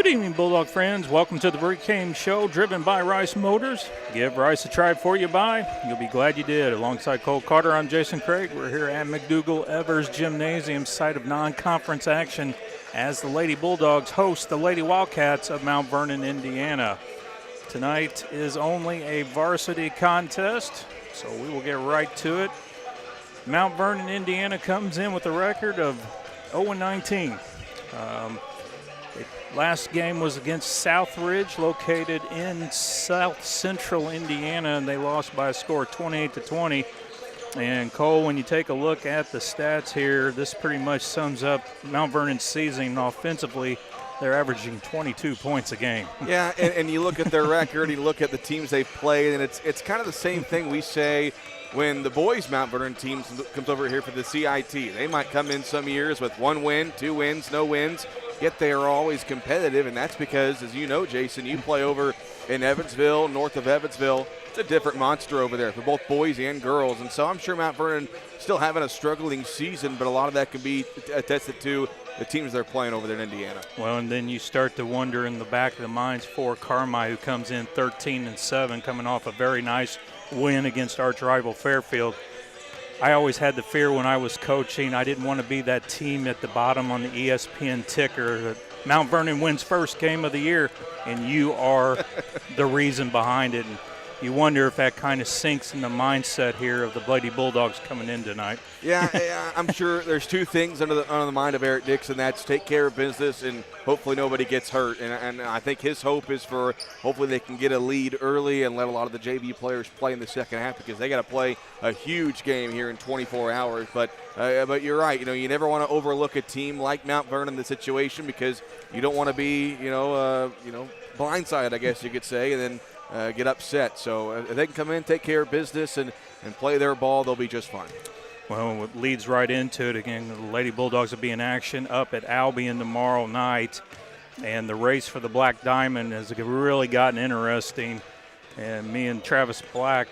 Good evening, Bulldog friends. Welcome to the pregame show driven by Rice Motors. Give Rice a try before you buy. You'll be glad you did. Alongside Cole Carter, I'm Jason Craig. We're here at McDougal-Evers Gymnasium, site of non-conference action, as the Lady Bulldogs host the Lady Wildcats of Mount Vernon, Indiana. Tonight is only a varsity contest, so we will get right to it. Mount Vernon, Indiana comes in with a record of 0-19. Last game was against Southridge, located in south central Indiana, and they lost by a score of 28-20. And Cole, when you take a look at the stats here, this pretty much sums up Mount Vernon's season offensively. They're averaging 22 points a game. Yeah, and you look at their record, you look at the teams they've played, and it's kind of the same thing we say when the boys Mount Vernon team comes over here for the CIT. They might come in some years with 1 win, 2 wins, no wins, yet they are always competitive, and that's because, as you know, Jason, you play over in Evansville, north of Evansville. It's a different monster over there for both boys and girls, and so I'm sure Mount Vernon still having a struggling season, but a lot of that can be attested to the teams they're playing over there in Indiana. Well, and then you start to wonder in the back of the minds for Carmi, who comes in 13-7, coming off a very nice win against arch rival Fairfield. I always had the fear when I was coaching. I didn't want to be that team at the bottom on the ESPN ticker that Mount Vernon wins first game of the year, and you are the reason behind it. And you wonder if that kind of sinks in the mindset here of the Lady Bulldogs coming in tonight. Yeah, I'm sure there's two things under the mind of Eric Dixon. That's take care of business and hopefully nobody gets hurt. And I think his hope is for hopefully they can get a lead early and let a lot of the JV players play in the second half, because they got to play a huge game here in 24 hours. But you're right. You know, you never want to overlook a team like Mount Vernon in the situation, because you don't want to be blindsided, I guess you could say, and then get upset. So if they can come in, take care of business, and play their ball, they'll be just fine. Well, it leads right into it. Again, the Lady Bulldogs will be in action up at Albion tomorrow night. And the race for the Black Diamond has really gotten interesting. And me and Travis Black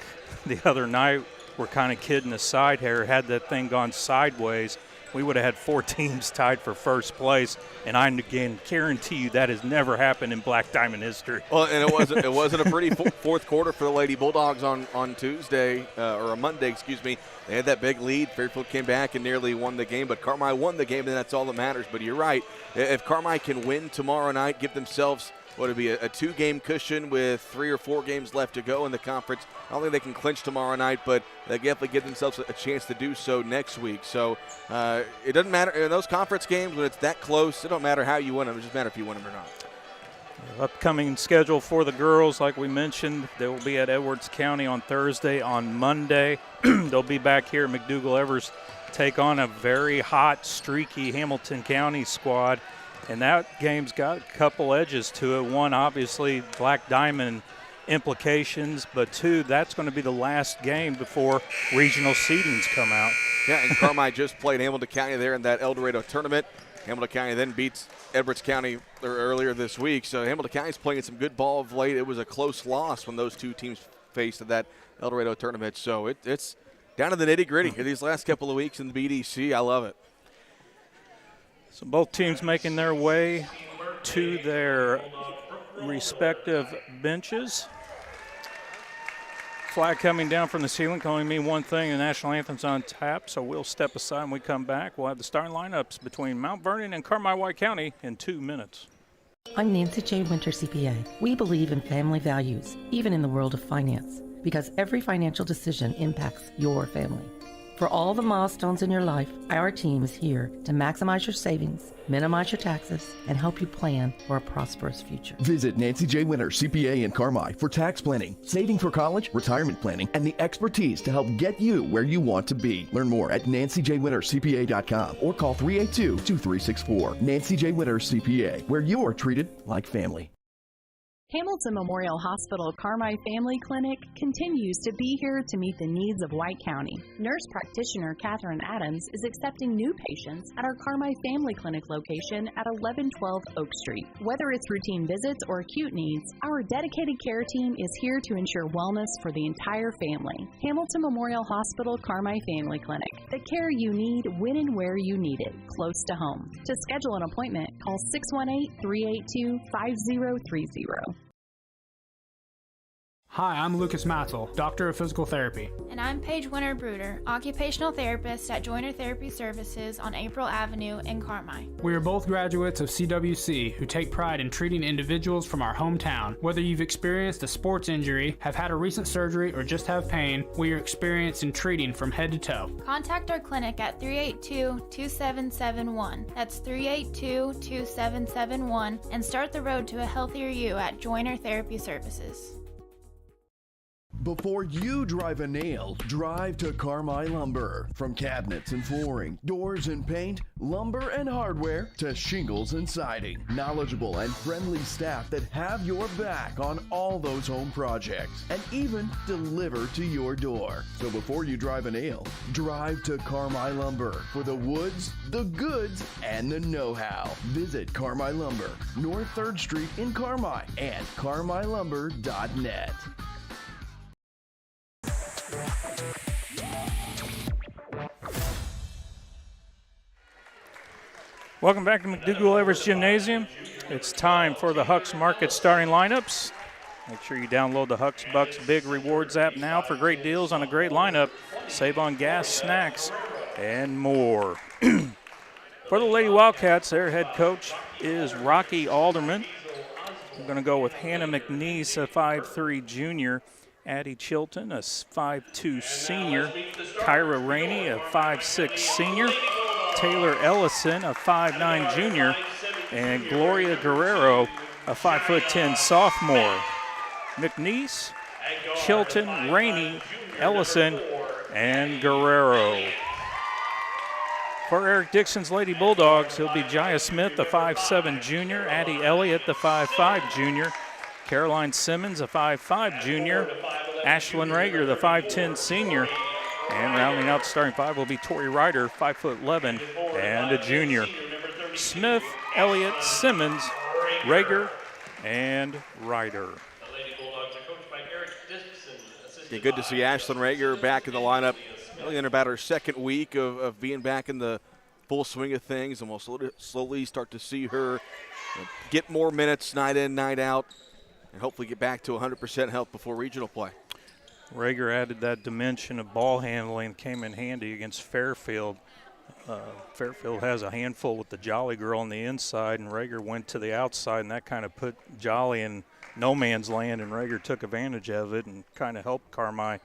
the other night were kind of kidding aside here. Had that thing gone sideways, we would have had 4 teams tied for first place, and I again guarantee you that has never happened in Black Diamond history. Well, and it wasn't a pretty fourth quarter for the Lady Bulldogs on Tuesday, or a Monday, excuse me. They had that big lead. Fairfield came back and nearly won the game, but Carmi won the game, and that's all that matters. But you're right. If Carmi can win tomorrow night, give themselves what would be a 2-game cushion with 3 or 4 games left to go in the conference. I don't think they can clinch tomorrow night, but they definitely give themselves a chance to do so next week. So it doesn't matter in those conference games when it's that close. It don't matter how you win them. It just matters if you win them or not. Upcoming schedule for the girls, like we mentioned, they will be at Edwards County on Thursday. On Monday, they'll be back here at McDougal-Evers, take on a very hot, streaky Hamilton County squad. And that game's got a couple edges to it. One, obviously, Black Diamond implications, but 2, that's going to be the last game before regional seedings come out. Yeah, and Carmi just played Hamilton County there in that El Dorado tournament. Hamilton County then beats Edwards County earlier this week. So Hamilton County's playing some good ball of late. It was a close loss when those two teams faced at that El Dorado tournament. So it's down to the nitty-gritty here these last couple of weeks in the BDC. I love it. So both teams making their way to their respective benches. Flag coming down from the ceiling, calling me one thing, the national anthem's on tap, so we'll step aside when we come back. We'll have the starting lineups between Mount Vernon and Carmi-White County in 2 minutes. I'm Nancy J. Winter, CPA. We believe in family values, even in the world of finance, because every financial decision impacts your family. For all the milestones in your life, our team is here to maximize your savings, minimize your taxes, and help you plan for a prosperous future. Visit Nancy J. Winter, CPA in Carmi for tax planning, saving for college, retirement planning, and the expertise to help get you where you want to be. Learn more at nancyjwintercpa.com or call 382-2364. Nancy J. Winter, CPA, where you are treated like family. Hamilton Memorial Hospital Carmi Family Clinic continues to be here to meet the needs of White County. Nurse practitioner Catherine Adams is accepting new patients at our Carmi Family Clinic location at 1112 Oak Street. Whether it's routine visits or acute needs, our dedicated care team is here to ensure wellness for the entire family. Hamilton Memorial Hospital Carmi Family Clinic. The care you need when and where you need it, close to home. To schedule an appointment, call 618-382-5030. Hi, I'm Lucas Matzel, Doctor of Physical Therapy. And I'm Paige Winter-Bruder, Occupational Therapist at Joiner Therapy Services on April Avenue in Carmi. We are both graduates of CWC who take pride in treating individuals from our hometown. Whether you've experienced a sports injury, have had a recent surgery, or just have pain, we are experienced in treating from head to toe. Contact our clinic at 382-2771. That's 382-2771 and start the road to a healthier you at Joiner Therapy Services. Before you drive a nail, drive to Carmi Lumber. From cabinets and flooring, doors and paint, lumber and hardware, to shingles and siding. Knowledgeable and friendly staff that have your back on all those home projects and even deliver to your door. So before you drive a nail, drive to Carmi Lumber for the woods, the goods, and the know-how. Visit Carmi Lumber, North 3rd Street in Carmi and carmilumber.net. Welcome back to McDougall-Evers Gymnasium. It's time for the Hucks Market starting lineups. Make sure you download the Hucks Bucks Big Rewards app now for great deals on a great lineup. Save on gas, snacks, and more. For the Lady Wildcats, their head coach is Rocky Alderman. We're going to go with Hannah McNeese, a 5'3 junior. Addie Chilton, a 5'2 senior. Kyra Rainey, a 5'6 senior. Taylor Ellison, a 5'9 junior. And Gloria Guerrero, a 5'10 sophomore. McNeese, Chilton, Rainey, Ellison, and Guerrero. For Eric Dixon's Lady Bulldogs, he'll be Jaya Smith, the 5'7 junior. Addie Elliott, the 5'5 junior. Caroline Simmons, a 5'5 junior. Ashlyn Rager, the 5'10 senior. And rounding out the starting five will be Tori Ryder, 5'11", and a junior. Smith, Elliott, Simmons, Rager, and Ryder. Yeah, good to see Ashlyn Rager back in the lineup, really in about her second week of being back in the full swing of things, and we'll slowly start to see her get more minutes night in, night out, and hopefully get back to 100% health before regional play. Rager added that dimension of ball handling, came in handy against Fairfield. Fairfield has a handful with the Jolly girl on the inside, and Rager went to the outside, and that kind of put Jolly in no man's land, and Rager took advantage of it and kind of helped Carmi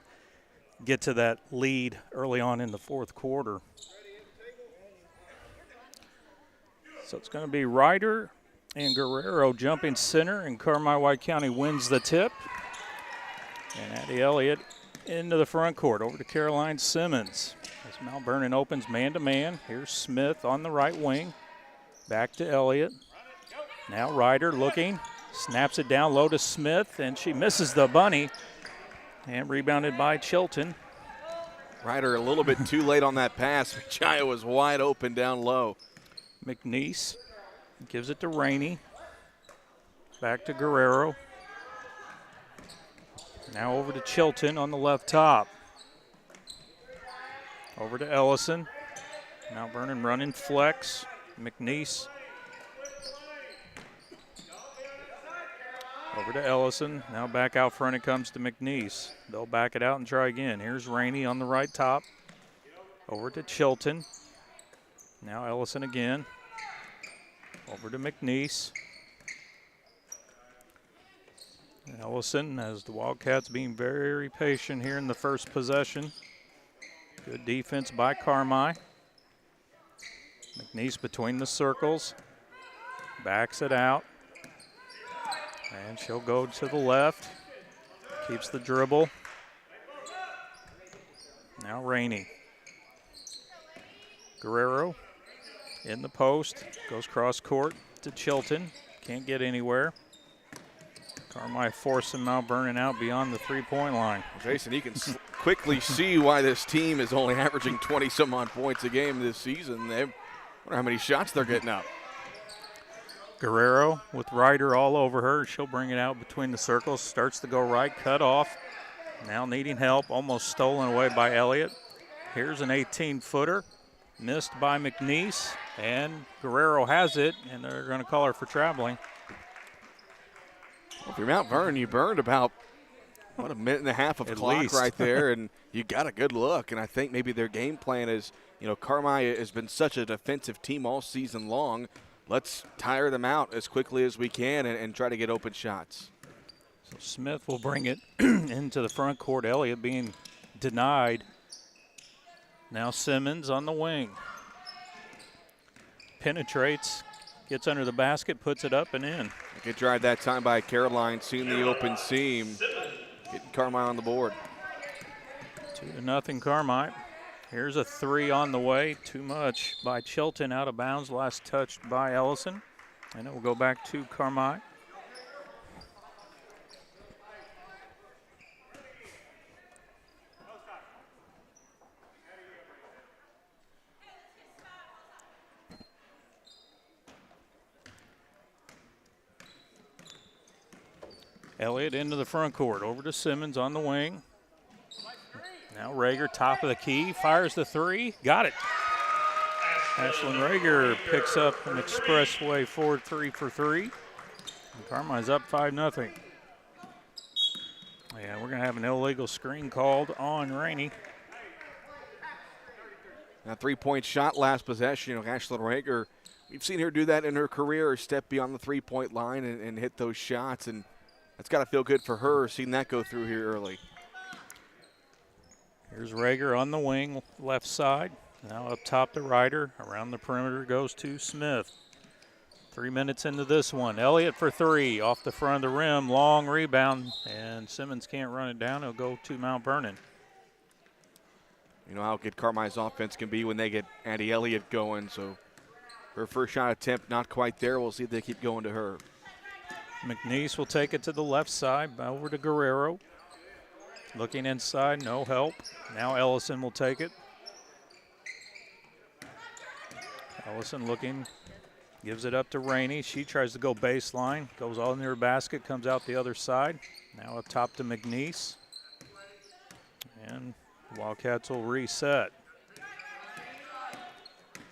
get to that lead early on in the fourth quarter. So it's going to be Ryder and Guerrero jumping center, and Carmi White County wins the tip. And Addie Elliott into the front court, over to Caroline Simmons. As Mount Vernon opens man-to-man, here's Smith on the right wing. Back to Elliott. Now Ryder looking, snaps it down low to Smith, and she misses the bunny. And rebounded by Chilton. Ryder a little bit too late on that pass. Jaya was wide open down low. McNeese gives it to Rainey. Back to Guerrero. Now over to Chilton on the left top. Over to Ellison. Mount Vernon running flex. McNeese. Over to Ellison. Now back out front it comes to McNeese. They'll back it out and try again. Here's Rainey on the right top. Over to Chilton. Now Ellison again. Over to McNeese. Ellison, as the Wildcats being very patient here in the first possession. Good defense by Carmi. McNeese between the circles. Backs it out. And she'll go to the left. Keeps the dribble. Now Rainey. Guerrero in the post. Goes cross court to Chilton. Can't get anywhere. Carmi forcing Mount Vernon out beyond the three-point line. Jason, you can quickly see why this team is only averaging 20-some-odd points a game this season. They wonder how many shots they're getting up. Guerrero with Ryder all over her. She'll bring it out between the circles. Starts to go right, cut off. Now needing help, almost stolen away by Elliott. Here's an 18-footer, missed by McNeese, and Guerrero has it, and they're going to call her for traveling. Well, if you're Mount Vernon, you burned about, a minute and a half of clock least. right there, and you got a good look. And I think maybe their game plan is, Carmi has been such a defensive team all season long. Let's tire them out as quickly as we can and try to get open shots. So Smith will bring it into the front court. Elliott being denied. Now Simmons on the wing. Penetrates, gets under the basket, puts it up and in. Good drive that time by Caroline, seeing the open seam, getting Carmi on the board. 2-0 Carmi. Here's a three on the way. Too much by Chilton, out of bounds. Last touched by Ellison. And it will go back to Carmi. Elliott into the front court. Over to Simmons on the wing. Now Rager, top of the key, fires the three. Got it. Ashlyn Rager picks up an expressway forward 3 for 3. And Carmine's up 5-0. Yeah, we're going to have an illegal screen called on Rainey. Now, 3-point shot last possession. Ashlyn Rager, we've seen her do that in her career, step beyond the 3-point line and hit those shots. And that's got to feel good for her, seeing that go through here early. Here's Rager on the wing, left side. Now up top to Ryder. Around the perimeter goes to Smith. 3 minutes into this one. Elliott for three, off the front of the rim. Long rebound, and Simmons can't run it down. It'll go to Mount Vernon. You know how good Carmine's offense can be when they get Addie Elliott going. So her first shot attempt not quite there. We'll see if they keep going to her. McNeese will take it to the left side, over to Guerrero. Looking inside, no help. Now Ellison will take it. Ellison looking, gives it up to Rainey. She tries to go baseline, goes all near her basket, comes out the other side. Now up top to McNeese. And Wildcats will reset.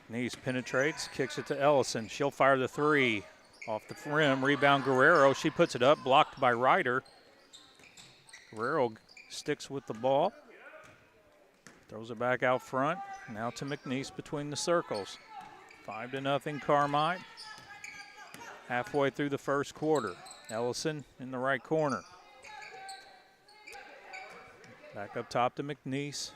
McNeese penetrates, kicks it to Ellison. She'll fire the three. Off the rim, rebound Guerrero. She puts it up, blocked by Ryder. Guerrero sticks with the ball. Throws it back out front. Now to McNeese between the circles. 5-0 Carmi. Halfway through the first quarter. Ellison in the right corner. Back up top to McNeese.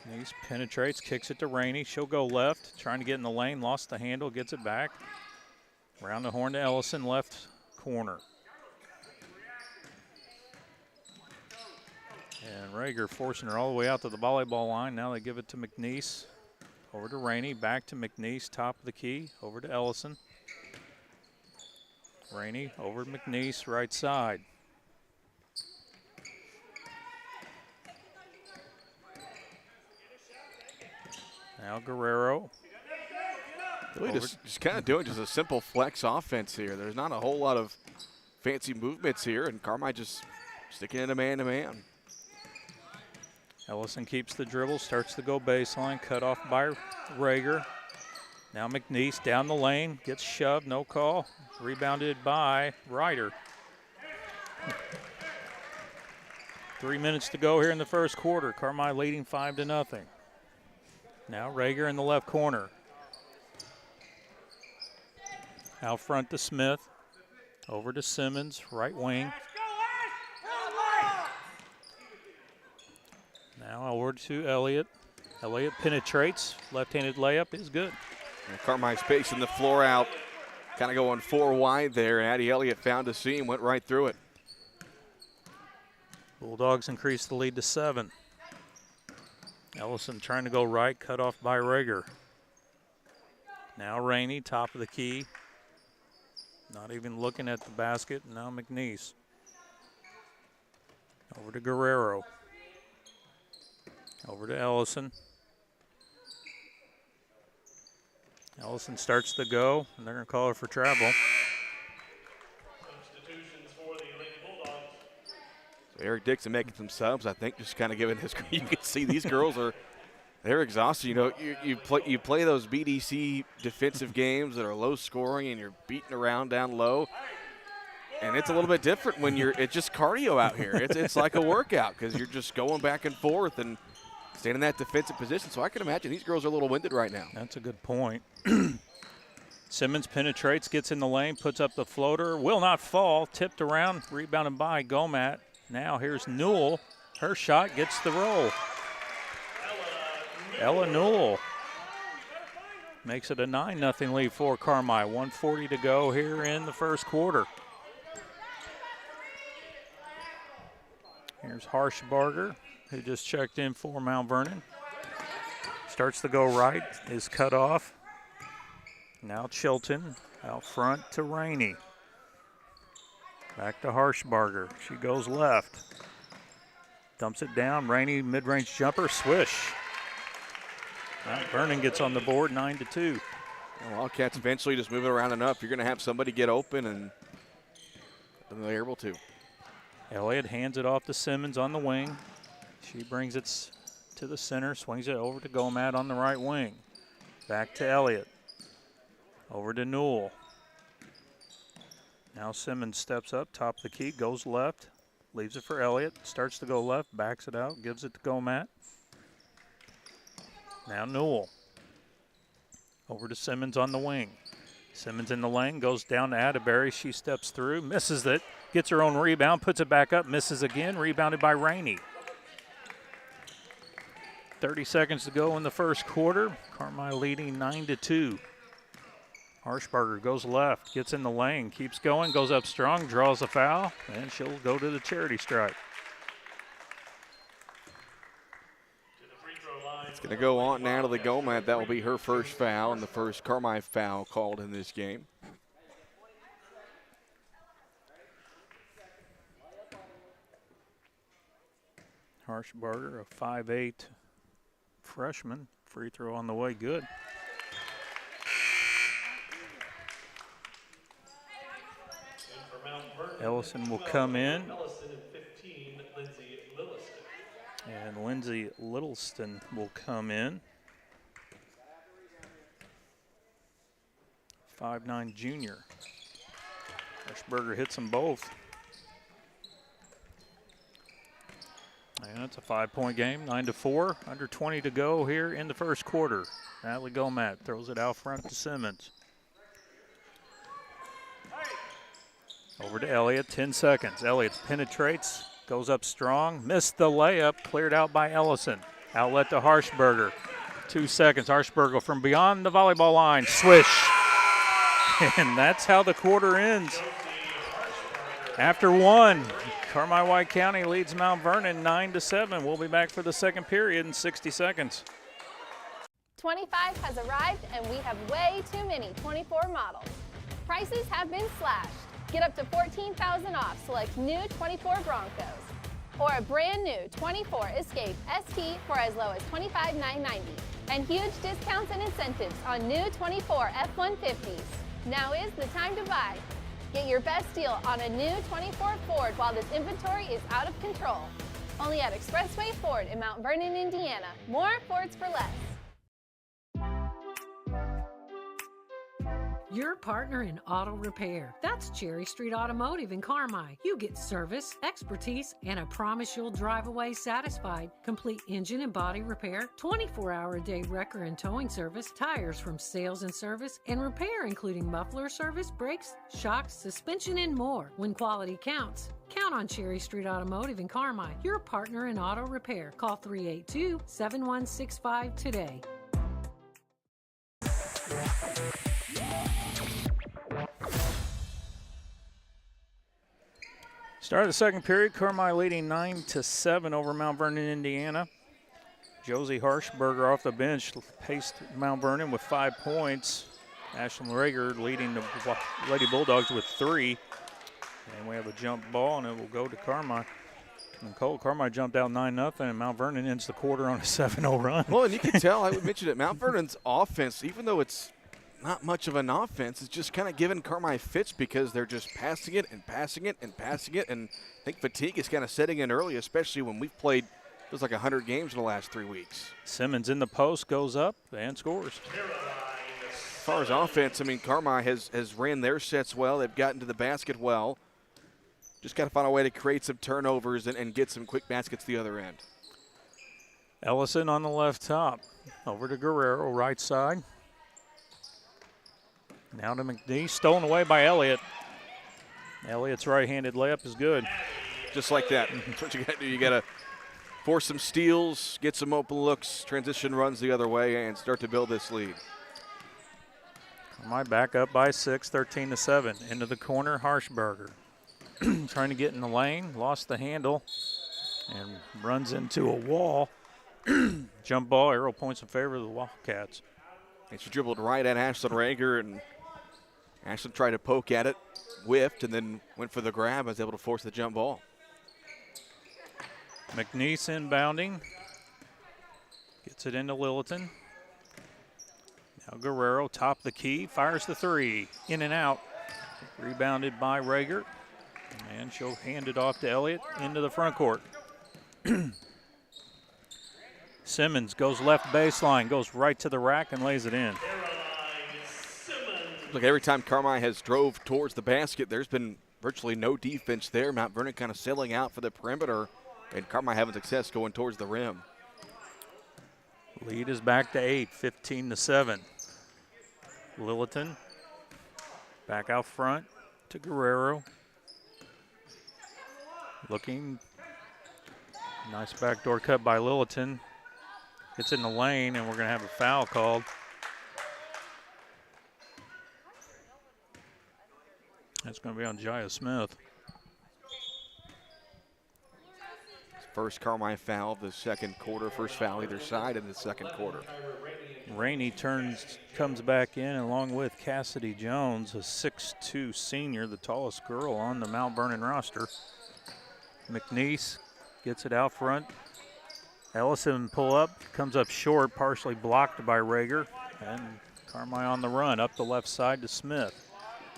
McNeese penetrates, kicks it to Rainey. She'll go left, trying to get in the lane, lost the handle, gets it back. Around the horn to Ellison, left corner. And Rager forcing her all the way out to the volleyball line. Now they give it to McNeese. Over to Rainey, back to McNeese, top of the key, over to Ellison. Rainey over to McNeese, right side. Now Guerrero. Really just kind of doing just a simple flex offense here. There's not a whole lot of fancy movements here, and Carmi just sticking in a man-to-man. Ellison keeps the dribble, starts to go baseline, cut off by Rager. Now McNeese down the lane, gets shoved, no call. Rebounded by Ryder. 3 minutes to go here in the first quarter. Carmi leading 5-0. Now Rager in the left corner. Out front to Smith. Over to Simmons, right wing. Now over to Elliott. Elliott penetrates. Left-handed layup is good. Carmi's pacing the floor out, kind of going 4 wide there. And Addie Elliott found a seam, went right through it. Bulldogs increase the lead to 7. Ellison trying to go right, cut off by Rager. Now Rainey, top of the key. Not even looking at the basket. Now McNeese. Over to Guerrero. Over to Ellison. Ellison starts to go, and they're going to call her for travel. Substitutions for the Lady Bulldogs. So Eric Dixon making some subs, I think, just kind of giving this. You can see these girls they're exhausted. You know, you play those BDC defensive games that are low scoring, and you're beating around down low. And it's a little bit different when it's just cardio out here. It's like a workout because you're just going back and forth and staying in that defensive position. So I can imagine these girls are a little winded right now. That's a good point. Simmons penetrates, gets in the lane, puts up the floater, will not fall, tipped around, rebounded by Gomat. Now here's Newell. Her shot gets the roll. Ella Newell makes it a 9-0 lead for Carmi. 1:40 to go here in the first quarter. Here's Harshbarger, who just checked in for Mount Vernon. Starts to go right, is cut off. Now Chilton out front to Rainey. Back to Harshbarger. She goes left. Dumps it down. Rainey mid-range jumper, swish. Mount Vernon gets on the board, 9-2. Well, Wildcats eventually just move it around enough. You're going to have somebody get open, and they're able to. Elliott hands it off to Simmons on the wing. She brings it to the center, swings it over to Gomat on the right wing. Back to Elliott. Over to Newell. Now Simmons steps up, top of the key, goes left, leaves it for Elliott, starts to go left, backs it out, gives it to Gomat. Now Newell. Over to Simmons on the wing. Simmons in the lane, goes down to Atterbury. She steps through, misses it, gets her own rebound, puts it back up, misses again, rebounded by Rainey. 30 seconds to go in the first quarter. Carmi leading 9-2. Harshbarger goes left, gets in the lane, keeps going, goes up strong, draws a foul, and she'll go to the charity stripe. It's going to go on now to the Gomat. That will be her first foul and the first Carmi foul called in this game. Harshbarger, a 5'8" freshman. Free throw on the way, good. Ellison will come in. Ellison and 15, Lindsay Lilliston. And Lindsay Littleston will come in. 5'9" junior. Harshbarger hits them both. And it's a 5-point game, 9-4. Under 20 to go here in the first quarter. Natalie Gomat throws it out front to Simmons. Over to Elliott, 10 seconds. Elliott penetrates, goes up strong, missed the layup, cleared out by Ellison. Outlet to Harshbarger. 2 seconds. Harshbarger from beyond the volleyball line, swish. And that's how the quarter ends. After one, Carmi White County leads Mount Vernon 9-7. We'll be back for the second period in 60 seconds. 25 has arrived and we have way too many 24 models. Prices have been slashed. Get up to $14,000 off select new 24 Broncos or a brand new 24 Escape ST for as low as $25,990. And huge discounts and incentives on new 24 F-150s. Now is the time to buy. Get your best deal on a new 24 Ford while this inventory is out of control. Only at Expressway Ford in Mount Vernon, Indiana. More Fords for less. Your partner in auto repair. That's Cherry Street Automotive in Carmi. You get service, expertise, and a promise you'll drive away satisfied. Complete engine and body repair, 24-hour-a-day wrecker and towing service, tires from sales and service, and repair including muffler service, brakes, shocks, suspension, and more. When quality counts, count on Cherry Street Automotive in Carmi. Your partner in auto repair. Call 382-7165 today. Start of the second period, Carmi leading 9-7 over Mount Vernon, Indiana. Josie Harshbarger off the bench paced Mount Vernon with 5 points. Ashlyn Rager leading the Lady Bulldogs with 3. And we have a jump ball, and it will go to Carmi. And Carmi jumped out 9-0, and Mount Vernon ends the quarter on a 7-0 run. Well, and you can tell, I would mention it, Mount Vernon's offense, even though it's not much of an offense, it's just kind of giving Carmi fits because they're just passing it and passing it and passing it. And I think fatigue is kind of setting in early, especially when we've played, feels like 100 games in the last 3 weeks. Simmons in the post, goes up and scores. As far as offense, I mean, Carmi has ran their sets well. They've gotten to the basket well. Just got to find a way to create some turnovers and get some quick baskets the other end. Ellison on the left top. Over to Guerrero, right side. Now to McNeese, stolen away by Elliott. Elliott's right-handed layup is good. Just like that. That's what you got to do. You got to force some steals, get some open looks, transition runs the other way, and start to build this lead. My back up by 6, 13-7. Into the corner, Harshberger. Trying to get in the lane, lost the handle, and runs into a wall. Jump ball, arrow points in favor of the Wildcats. And she dribbled right at Ashlyn Rager, and Ashlyn tried to poke at it, whiffed, and then went for the grab and was able to force the jump ball. McNeese inbounding. Gets it into Lilliton. Now Guerrero, top of the key, fires the 3. In and out. Rebounded by Rager. And she'll hand it off to Elliott into the front court. Simmons goes left baseline, goes right to the rack and lays it in. Look, every time Carmi has drove towards the basket, there's been virtually no defense there. Mount Vernon kind of sailing out for the perimeter, and Carmi having success going towards the rim. Lead is back to 8, 15-7. Lilliton back out front to Guerrero. Looking, nice backdoor cut by Lilliton. Gets in the lane, and we're going to have a foul called. That's going to be on Jaya Smith. First Carmi foul of the second quarter, first foul either side in the second quarter. Rainey comes back in along with Cassidy Jones, a 6'2 senior, the tallest girl on the Mount Vernon roster. McNeese gets it out front. Ellison pull up, comes up short, partially blocked by Rager. And Carmi on the run, up the left side to Smith.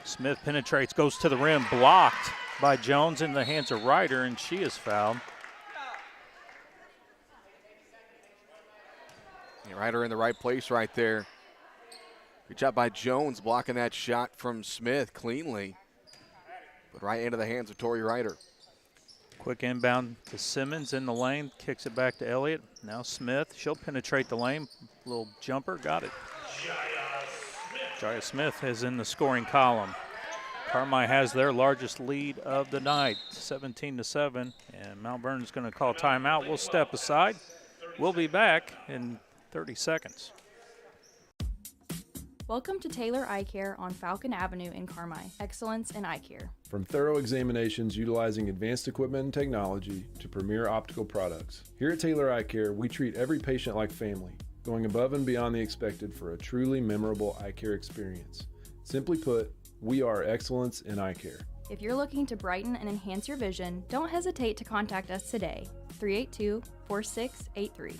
Smith penetrates, goes to the rim, blocked by Jones in the hands of Ryder, and she is fouled. Yeah, Ryder in the right place right there. Good job by Jones blocking that shot from Smith cleanly. But right into the hands of Tori Ryder. Quick inbound to Simmons in the lane, kicks it back to Elliott. Now Smith, she'll penetrate the lane. Little jumper, got it. Jaya Smith is in the scoring column. Carmi has their largest lead of the night, 17-7, and Mount Vernon's going to call timeout. We'll step aside. We'll be back in 30 seconds. Welcome to Taylor Eye Care on Falcon Avenue in Carmi. Excellence in eye care. From thorough examinations utilizing advanced equipment and technology to premier optical products, here at Taylor Eye Care, we treat every patient like family, going above and beyond the expected for a truly memorable eye care experience. Simply put, we are excellence in eye care. If you're looking to brighten and enhance your vision, don't hesitate to contact us today. 382-4683.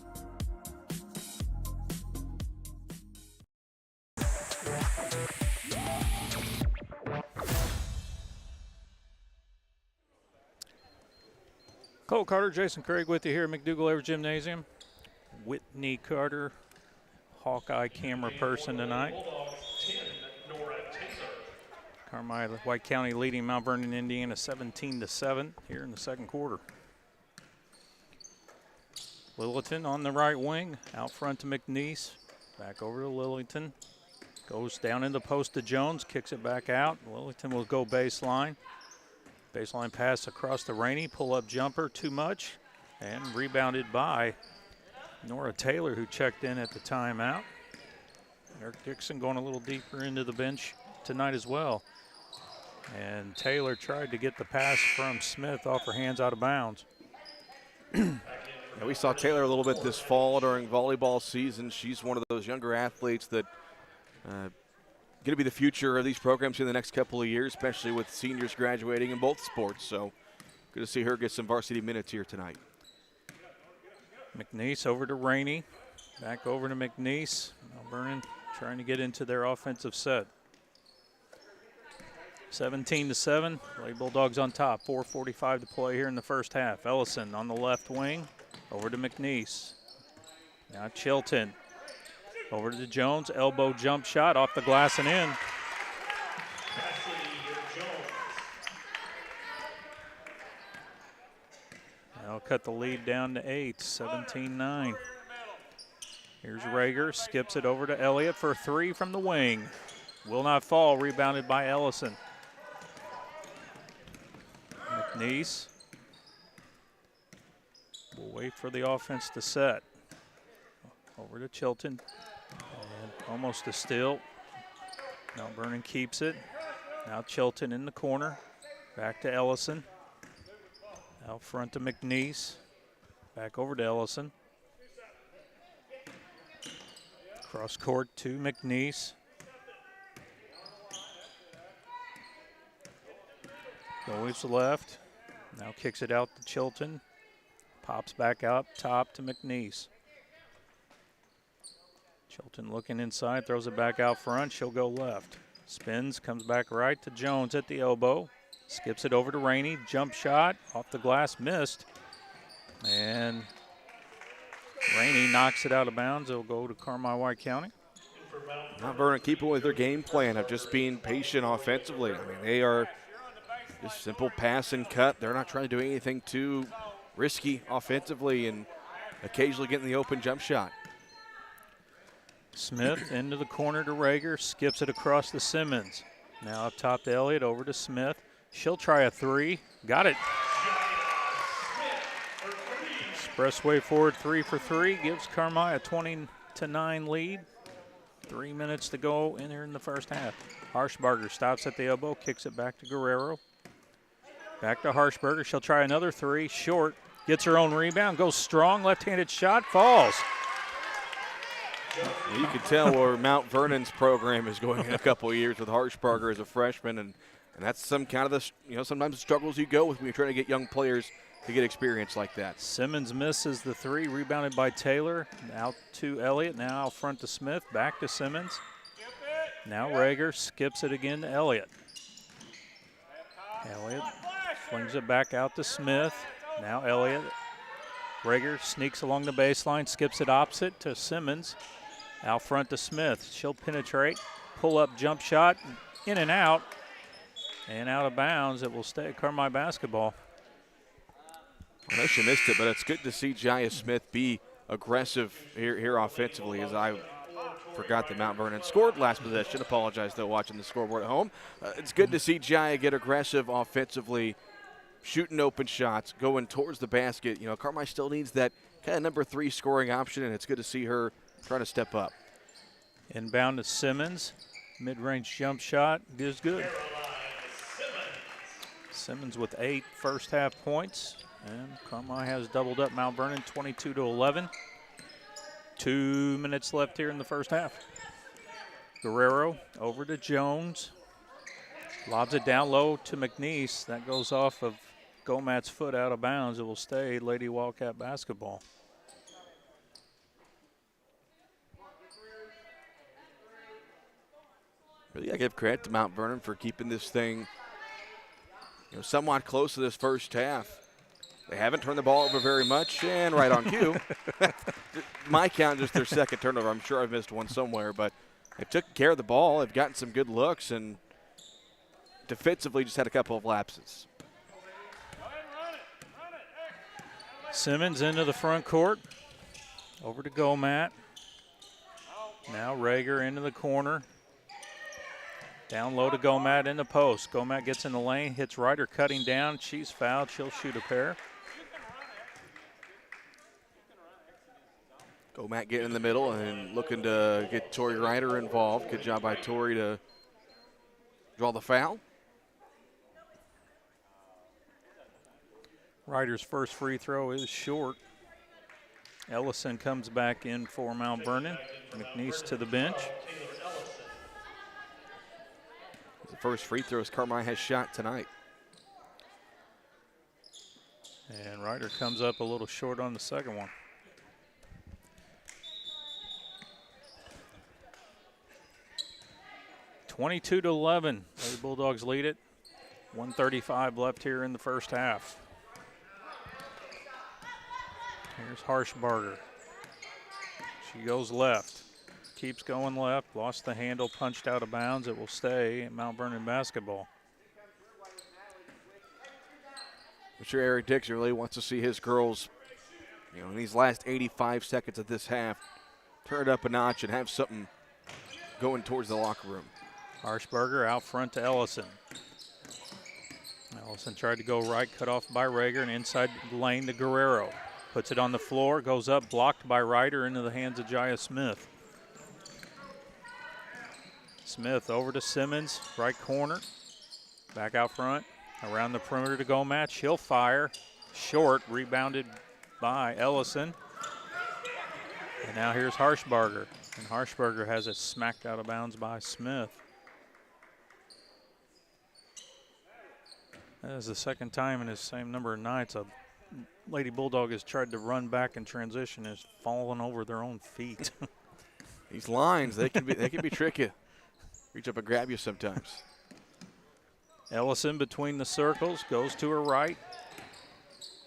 Cole Carter, Jason Craig with you here at McDougall-Evers Gymnasium. Whitney Carter, Hawkeye camera person tonight. Carmi, White County leading Mount Vernon, Indiana 17-7 here in the second quarter. Lilliton on the right wing, out front to McNeese. Back over to Lilliton. Goes down in the post to Jones, kicks it back out. Lilliton will go baseline. Baseline pass across the Rainey, pull-up jumper, too much, and rebounded by Nora Taylor, who checked in at the timeout. Eric Dixon going a little deeper into the bench tonight as well. And Taylor tried to get the pass from Smith off her hands out of bounds. Yeah, we saw Taylor a little bit this fall during volleyball season. She's one of those younger athletes that going to be the future of these programs in the next couple of years, especially with seniors graduating in both sports. So good to see her get some varsity minutes here tonight. McNeese over to Rainey. Back over to McNeese. Now Vernon trying to get into their offensive set. 17-7. Lady Bulldogs on top. 4:45 to play here in the first half. Ellison on the left wing. Over to McNeese. Now Chilton. Over to Jones. Elbow jump shot off the glass and in. That'll cut the lead down to 8. 17-9. Here's Rager. Skips it over to Elliott for 3 from the wing. Will not fall. Rebounded by Ellison. McNeese will wait for the offense to set. Over to Chilton. And almost a steal. Now Vernon keeps it. Now Chilton in the corner. Back to Ellison. Out front to McNeese. Back over to Ellison. Cross court to McNeese. Goes left. Now kicks it out to Chilton. Pops back out top to McNeese. Chilton looking inside, throws it back out front. She'll go left. Spins, comes back right to Jones at the elbow. Skips it over to Rainey. Jump shot off the glass, missed. And Rainey knocks it out of bounds. It'll go to Carmi White County. Mount Vernon keeping with their game plan of just being patient offensively. I mean, they are just simple pass and cut. They're not trying to do anything too risky offensively and occasionally getting the open jump shot. Smith into the corner to Rager. Skips it across to Simmons. Now up top to Elliott, over to Smith. She'll try a 3. Got it. Expressway forward 3 for 3 gives Carmi a 20-9 lead. 3 minutes to go in here in the first half. Harshbarger stops at the elbow, kicks it back to Guerrero. Back to Harshbarger. She'll try another 3. Short. Gets her own rebound. Goes strong. Left-handed shot. Falls. You can tell where Mount Vernon's program is going in a couple of years with Harshbarger as a freshman, and that's some kind of the sometimes the struggles you go with when you're trying to get young players to get experience like that. Simmons misses the 3, rebounded by Taylor. Out to Elliott. Now out front to Smith. Back to Simmons. Now Rager skips it again to Elliott. Elliott flings it back out to Smith. Now Elliott. Rager sneaks along the baseline, skips it opposite to Simmons. Out front to Smith. She'll penetrate. Pull up jump shot. In and out. And out of bounds. It will stay Carmi basketball. I know she missed it, but it's good to see Jaya Smith be aggressive here offensively, as I forgot that Mount Vernon scored last possession. Apologize, though, watching the scoreboard at home. It's good to see Jaya get aggressive offensively, shooting open shots, going towards the basket. Carmi still needs that kind of number 3 scoring option, and it's good to see her trying to step up. Inbound to Simmons. Mid-range jump shot is good. Simmons with 8 first half points. And Carmi has doubled up Mount Vernon 22-11. 2 minutes left here in the first half. Guerrero over to Jones. Lobs it down low to McNeese. That goes off of Gomat's foot out of bounds. It will stay Lady Wildcat basketball. Really, I give credit to Mount Vernon for keeping this thing somewhat close to this first half. They haven't turned the ball over very much, and right on cue. My count is their second turnover. I'm sure I've missed one somewhere, but they've taken care of the ball. They've gotten some good looks, and defensively just had a couple of lapses. Simmons into the front court. Over to Gomat. Now Rager into the corner. Down low to Gomat in the post. Gomat gets in the lane, hits Ryder cutting down. She's fouled. She'll shoot a pair. Gomat getting in the middle and looking to get Tori Ryder involved. Good job by Tori to draw the foul. Ryder's first free throw is short. Ellison comes back in for Mount Vernon. McNeese to the bench. The first free throws Carmi has shot tonight. And Ryder comes up a little short on the second one. (22-11). Lady Bulldogs lead it. 1:35 left here in the first half. Here's Harshbarger. She goes left. Keeps going left. Lost the handle, punched out of bounds. It will stay in Mount Vernon basketball. I'm sure Eric Dixon really wants to see his girls, in these last 85 seconds of this half, turn it up a notch and have something going towards the locker room. Harshbarger out front to Ellison. Ellison tried to go right, cut off by Rager, and inside the lane to Guerrero. Puts it on the floor, goes up, blocked by Ryder into the hands of Jaya Smith. Smith over to Simmons, right corner. Back out front, around the perimeter to Gomach. He'll fire, short, rebounded by Ellison. And now here's Harshbarger. And Harshbarger has it smacked out of bounds by Smith. That is the second time in his same number of nights a Lady Bulldog has tried to run back in transition, has fallen over their own feet. These lines, they can be tricky. Reach up and grab you sometimes. Ellison between the circles, goes to her right,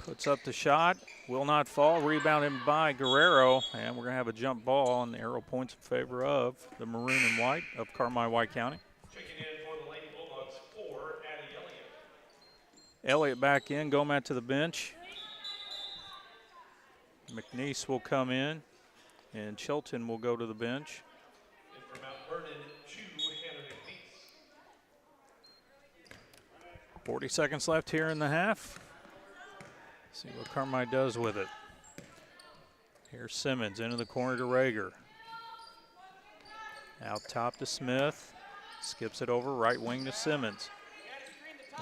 puts up the shot, will not fall, rebounded by Guerrero, and we're going to have a jump ball, and the arrow points in favor of the maroon and white of Carmi White County. Checking in for the Lady Bulldogs 4, Addie Elliott. Elliott back in, Gomach to the bench. McNeese will come in, and Chilton will go to the bench. And for Mount Vernon, Hannah McNeese. 40 seconds left here in the half. See what Carmi does with it. Here's Simmons into the corner to Rager. Out top to Smith. Skips it over, right wing to Simmons.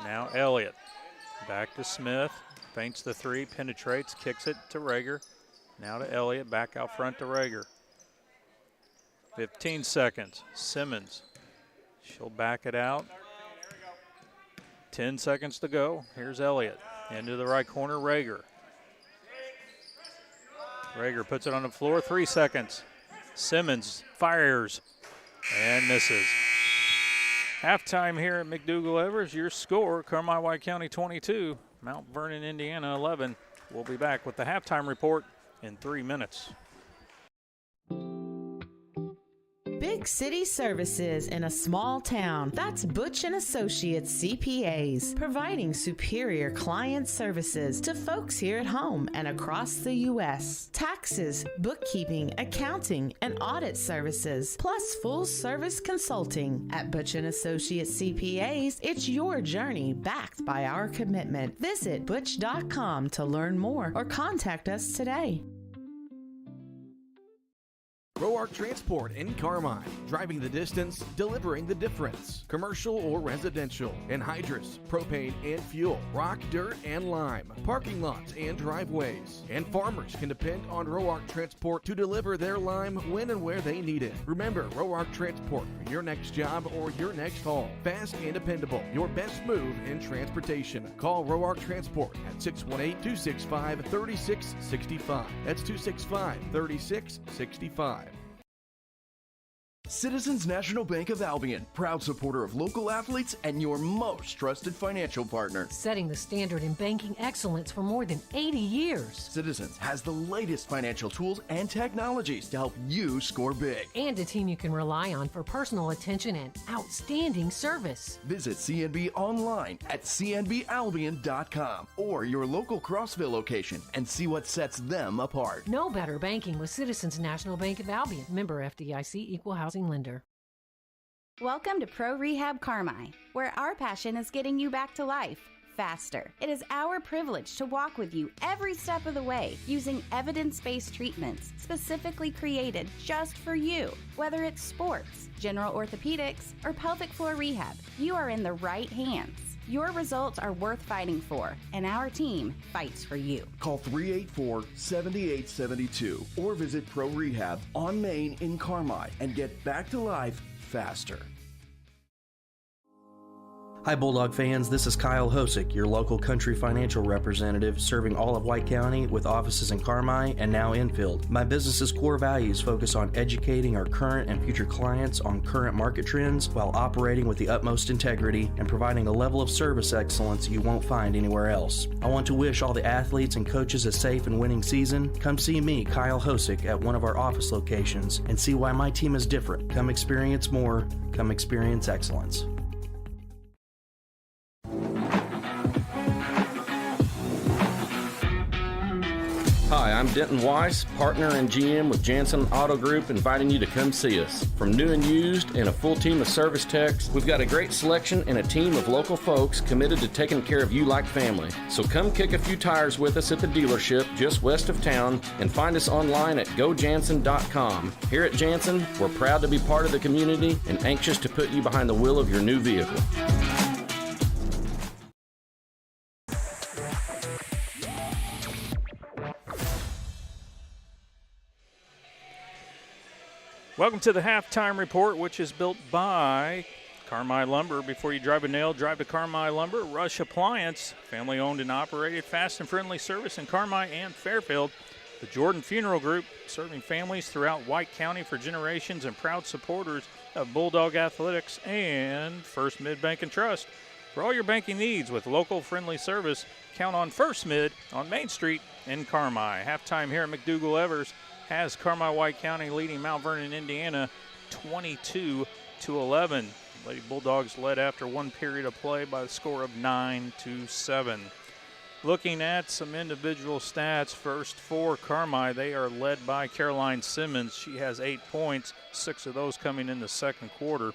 Now Elliott. Back to Smith. Feints the three, penetrates, kicks it to Rager. Now to Elliott, back out front to Rager. 15 seconds. Simmons. She'll back it out. 10 seconds to go. Here's Elliott. Into the right corner, Rager. Rager puts it on the floor, 3 seconds. Simmons fires and misses. Halftime here at McDougall-Evers. Your score, Carmi White County 22, Mount Vernon, Indiana 11. We'll be back with the halftime report in 3 minutes. Big city services in a small town. That's Butch & Associates CPAs, providing superior client services to folks here at home and across the U.S. Taxes, bookkeeping, accounting, and audit services, plus full-service consulting. At Butch & Associates CPAs, it's your journey backed by our commitment. Visit butch.com to learn more or contact us today. Roark Transport in Carmi. Driving the distance, delivering the difference. Commercial or residential. Anhydrous, propane and fuel. Rock, dirt, and lime. Parking lots and driveways. And farmers can depend on Roark Transport to deliver their lime when and where they need it. Remember, Roark Transport for your next job or your next haul. Fast and dependable. Your best move in transportation. Call Roark Transport at 618-265-3665. That's 265-3665. Citizens National Bank of Albion, proud supporter of local athletes and your most trusted financial partner. Setting the standard in banking excellence for more than 80 years. Citizens has the latest financial tools and technologies to help you score big. And a team you can rely on for personal attention and outstanding service. Visit CNB online at cnbalbion.com or your local Crossville location and see what sets them apart. No better banking with Citizens National Bank of Albion. Member FDIC, Equal Housing Lender. Welcome to Pro Rehab Carmi, where our passion is getting you back to life faster. It is our privilege to walk with you every step of the way using evidence-based treatments specifically created just for you. Whether it's sports, general orthopedics, or pelvic floor rehab, you are in the right hands. Your results are worth fighting for, and our team fights for you. Call 384-7872 or visit Pro Rehab on Main in Carmi and get back to life faster. Hi Bulldog fans, this is Kyle Hosick, your local country financial representative serving all of White County with offices in Carmi and now Enfield. My business's core values focus on educating our current and future clients on current market trends while operating with the utmost integrity and providing a level of service excellence you won't find anywhere else. I want to wish all the athletes and coaches a safe and winning season. Come see me, Kyle Hosick, at one of our office locations and see why my team is different. Come experience more. Come experience excellence. Hi, I'm Denton Weiss, partner and GM with Jansen Auto Group, inviting you to come see us. From new and used and a full team of service techs, we've got a great selection and a team of local folks committed to taking care of you like family. So come kick a few tires with us at the dealership just west of town and find us online at gojansen.com. Here at Jansen, we're proud to be part of the community and anxious to put you behind the wheel of your new vehicle. Welcome to the Halftime Report, which is built by Carmi Lumber. Before you drive a nail, drive to Carmi Lumber. Rush Appliance, family-owned and operated, fast and friendly service in Carmi and Fairfield. The Jordan Funeral Group, serving families throughout White County for generations and proud supporters of Bulldog Athletics. And First Mid Bank and Trust. For all your banking needs with local friendly service, count on First Mid on Main Street in Carmi. Halftime here at McDougall-Evers has Carmi White County leading Mount Vernon, Indiana, 22-11. Lady Bulldogs led after one period of play by the score of 9-7. Looking at some individual stats, first for Carmi, they are led by Caroline Simmons. She has 8 points, 6 of those coming in the second quarter.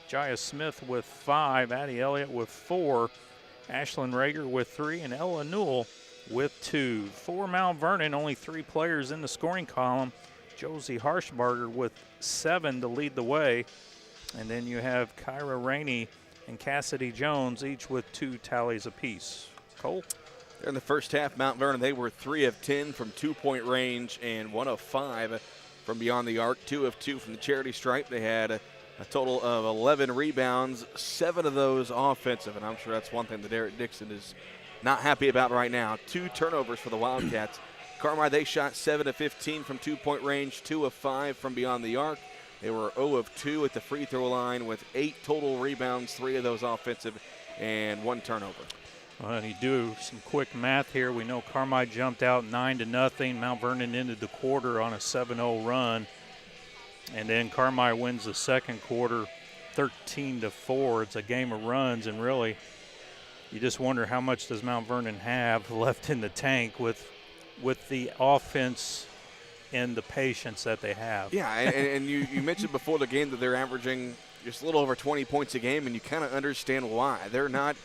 Jaya Smith with 5, Addie Elliott with 4, Ashlyn Rager with 3, and Ella Newell with 2. For Mount Vernon, only 3 players in the scoring column. Josie Harshbarger with 7 to lead the way. And then you have Kyra Rainey and Cassidy Jones, each with 2 tallies apiece. Cole? In the first half, Mount Vernon, they were 3 of 10 from 2-point range and 1 of 5 from beyond the arc, 2 of 2 from the charity stripe. They had a total of 11 rebounds, 7 of those offensive, and I'm sure that's one thing that Derek Dixon is not happy about right now. 2 turnovers for the Wildcats. Carmi, they shot 7 of 15 from 2-point range, 2 of 5 from beyond the arc. They were 0 of 2 at the free throw line with 8 total rebounds, 3 of those offensive, and 1 turnover. Well, you do some quick math here. We know Carmi jumped out 9-0. Mount Vernon ended the quarter on a 7-0 run. And then Carmi wins the second quarter 13-4. It's a game of runs, and really you just wonder how much does Mount Vernon have left in the tank with the offense and the patience that they have. Yeah, and you mentioned before the game that they're averaging just a little over 20 points a game, and you kind of understand why. They're not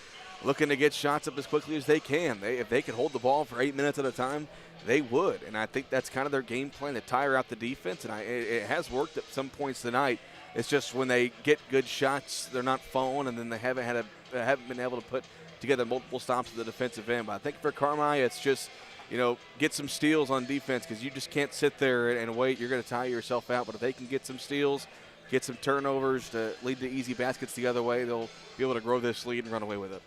looking to get shots up as quickly as they can. If they could hold the ball for 8 minutes at a time, they would. And I think that's kind of their game plan, to tire out the defense, and it has worked at some points tonight. It's just when they get good shots, they're not falling, and then they haven't been able to put together multiple stops at the defensive end. But I think for Carmi, it's just, get some steals on defense, because you just can't sit there and wait. You're going to tire yourself out. But if they can get some steals, get some turnovers to lead to easy baskets the other way, they'll be able to grow this lead and run away with it.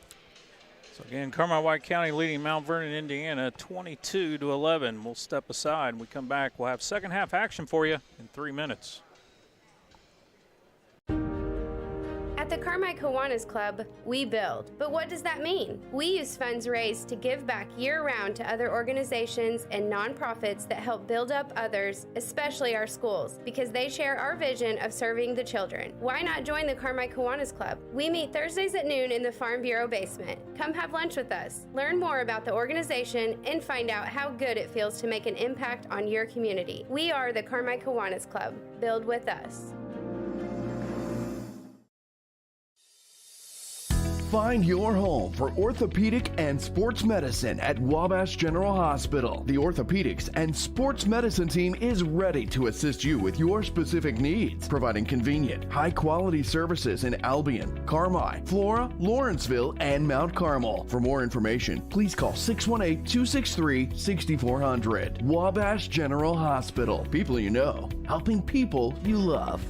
So again, Carmi White County leading Mount Vernon, Indiana, 22-11. We'll step aside. When we come back, we'll have second half action for you in 3 minutes. At the Carmi Kiwanis Club, we build. But what does that mean? We use funds raised to give back year-round to other organizations and nonprofits that help build up others, especially our schools, because they share our vision of serving the children. Why not join the Carmi Kiwanis Club? We meet Thursdays at noon in the Farm Bureau basement. Come have lunch with us. Learn more about the organization and find out how good it feels to make an impact on your community. We are the Carmi Kiwanis Club. Build with us. Find your home for orthopedic and sports medicine at Wabash General Hospital. The orthopedics and sports medicine team is ready to assist you with your specific needs, providing convenient, high-quality services in Albion, Carmi, Flora, Lawrenceville, and Mount Carmel. For more information, please call 618-263-6400. Wabash General Hospital. People you know, helping people you love.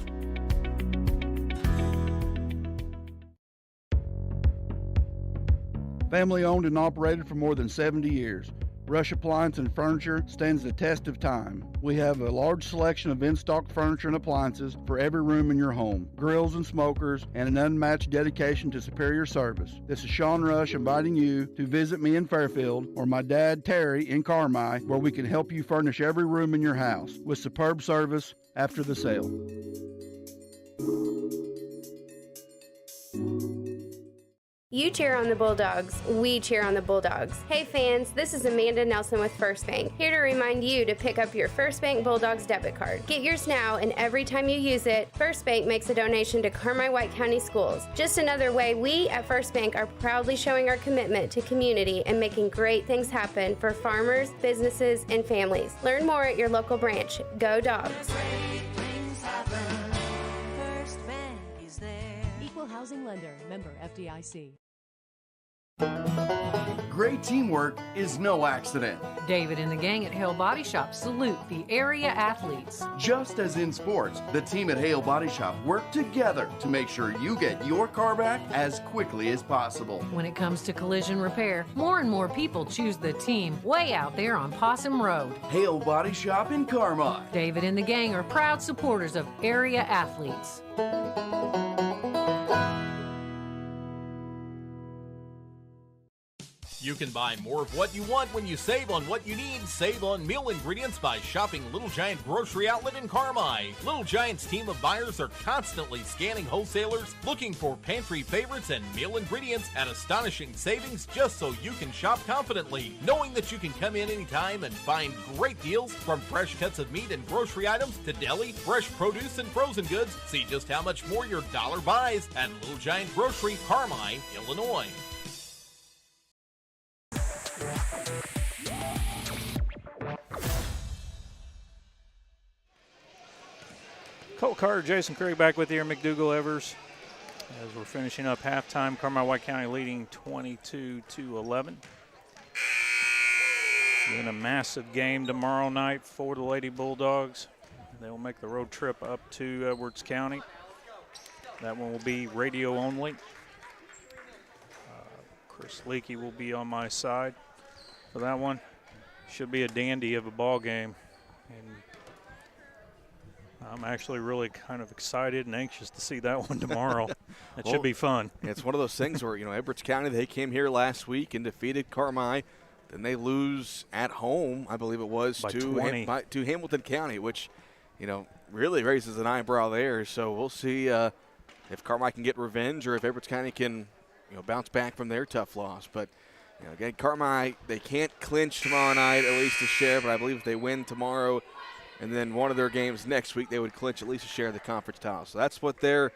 Family owned and operated for more than 70 years. Rush Appliance and Furniture stands the test of time. We have a large selection of in-stock furniture and appliances for every room in your home, grills and smokers, and an unmatched dedication to superior service. This is Sean Rush inviting you to visit me in Fairfield or my dad Terry in Carmi, where we can help you furnish every room in your house with superb service after the sale. You cheer on the Bulldogs, we cheer on the Bulldogs. Hey fans, this is Amanda Nelson with First Bank, here to remind you to pick up your First Bank Bulldogs debit card. Get yours now, and every time you use it, First Bank makes a donation to Carmi-White County Schools. Just another way we at First Bank are proudly showing our commitment to community and making great things happen for farmers, businesses, and families. Learn more at your local branch. Go Dogs! Equal housing lender, member FDIC. Great teamwork is no accident. David and the gang at Hale Body Shop salute the area athletes. Just as in sports, the team at Hale Body Shop work together to make sure you get your car back as quickly as possible. When it comes to collision repair, more and more people choose the team way out there on Possum Road. Hale Body Shop in Carmi. David and the gang are proud supporters of area athletes. You can buy more of what you want when you save on what you need. Save on meal ingredients by shopping Little Giant Grocery Outlet in Carmi. Little Giant's team of buyers are constantly scanning wholesalers, looking for pantry favorites and meal ingredients at astonishing savings just so you can shop confidently, knowing that you can come in anytime and find great deals from fresh cuts of meat and grocery items to deli, fresh produce, and frozen goods. See just how much more your dollar buys at Little Giant Grocery, Carmi, Illinois. Cole Carter, Jason Craig back with you here, McDougal Evers. As we're finishing up halftime, Carmi-White County leading 22-11. In a massive game tomorrow night for the Lady Bulldogs. They'll make the road trip up to Edwards County. That one will be radio only. Chris Leakey will be on my side for that one. Should be a dandy of a ball game. And I'm actually really kind of excited and anxious to see that one tomorrow. It should be fun. It's one of those things where, Edwards County, they came here last week and defeated Carmi. Then they lose at home, I believe it was, to Hamilton County, which, really raises an eyebrow there. So we'll see if Carmi can get revenge or if Edwards County can, bounce back from their tough loss. But, again, Carmi, they can't clinch tomorrow night, at least a share, but I believe if they win tomorrow and then one of their games next week, they would clinch at least a share of the conference title. So that's what their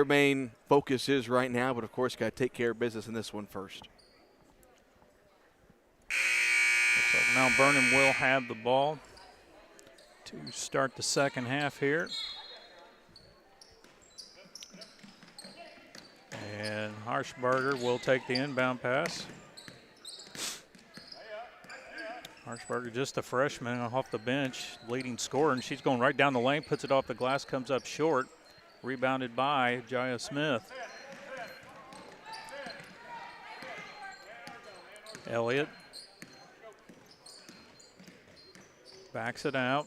main focus is right now. But, of course, got to take care of business in this one first. Looks like Mount Vernon will have the ball to start the second half here. And Harshberger will take the inbound pass. Harshberger, just a freshman off the bench, leading scorer, and she's going right down the lane, puts it off the glass, comes up short. Rebounded by Jaya Smith. Elliott backs it out.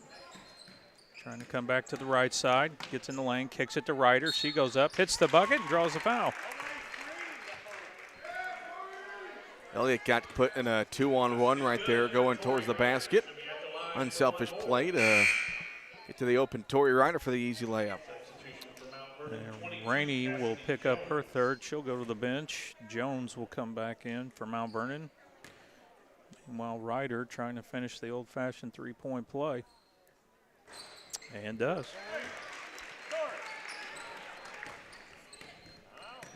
Trying to come back to the right side. Gets in the lane, kicks it to Ryder. She goes up, hits the bucket, and draws a foul. Elliott got put in a 2-on-1 right there going towards the basket. Unselfish play to get to the open Tori Ryder for the easy layup. And Rainey will pick up her third. She'll go to the bench. Jones will come back in for Mount Vernon. Meanwhile, Ryder trying to finish the old-fashioned three-point play. And does.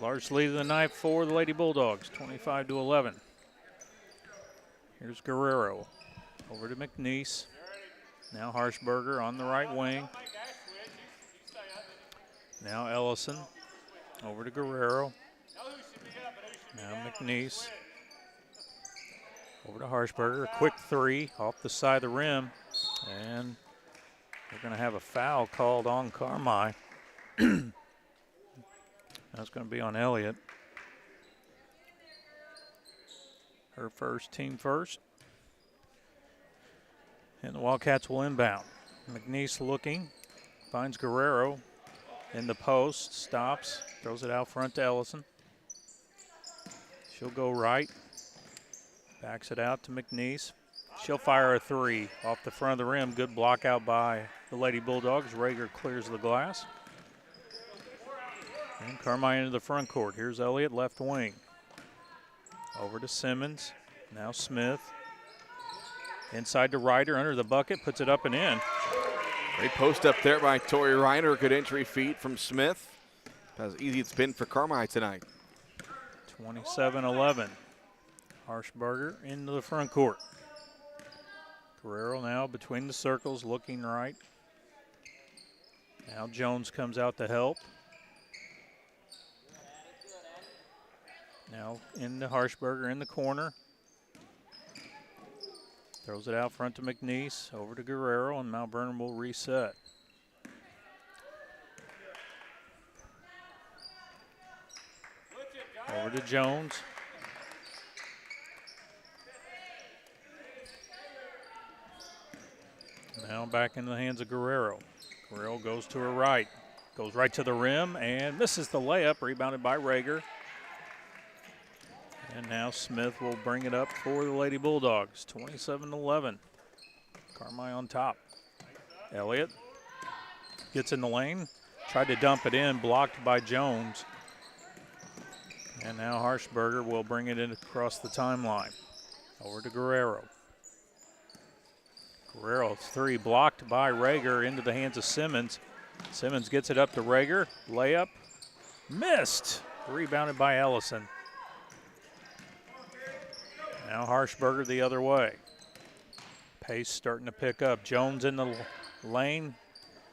Large lead of the night for the Lady Bulldogs, 25-11. Here's Guerrero over to McNeese. Now Harshberger on the right wing. Now Ellison over to Guerrero. Now McNeese over to Harshberger. A quick three off the side of the rim. And we're going to have a foul called on Carmi. That's going to be on Elliott. Her first, team first. And the Wildcats will inbound. McNeese looking, finds Guerrero in the post, stops, throws it out front to Ellison. She'll go right, backs it out to McNeese. She'll fire a three off the front of the rim. Good block out by the Lady Bulldogs. Rager clears the glass. And Carmine into the front court. Here's Elliott, left wing. Over to Simmons. Now Smith. Inside to Ryder, under the bucket, puts it up and in. Great post up there by Tori Ryder. Good entry feed from Smith. How easy it's been for Carmine tonight. 27-11. Harshberger into the front court. Guerrero now between the circles, looking right. Now Jones comes out to help. Now into Harshberger in the corner. Throws it out front to McNeese, over to Guerrero, and Mount Vernon will reset. Over to Jones. Now back into the hands of Guerrero. Guerrero goes to her right, goes right to the rim and misses the layup, rebounded by Rager. And now Smith will bring it up for the Lady Bulldogs, 27-11. Carmine on top. Elliott gets in the lane, tried to dump it in, blocked by Jones. And now Harshberger will bring it in across the timeline. Over to Guerrero. Guerrero's three blocked by Rager into the hands of Simmons. Simmons gets it up to Rager. Layup missed. Rebounded by Ellison. Now Harshberger the other way. Pace starting to pick up. Jones in the lane.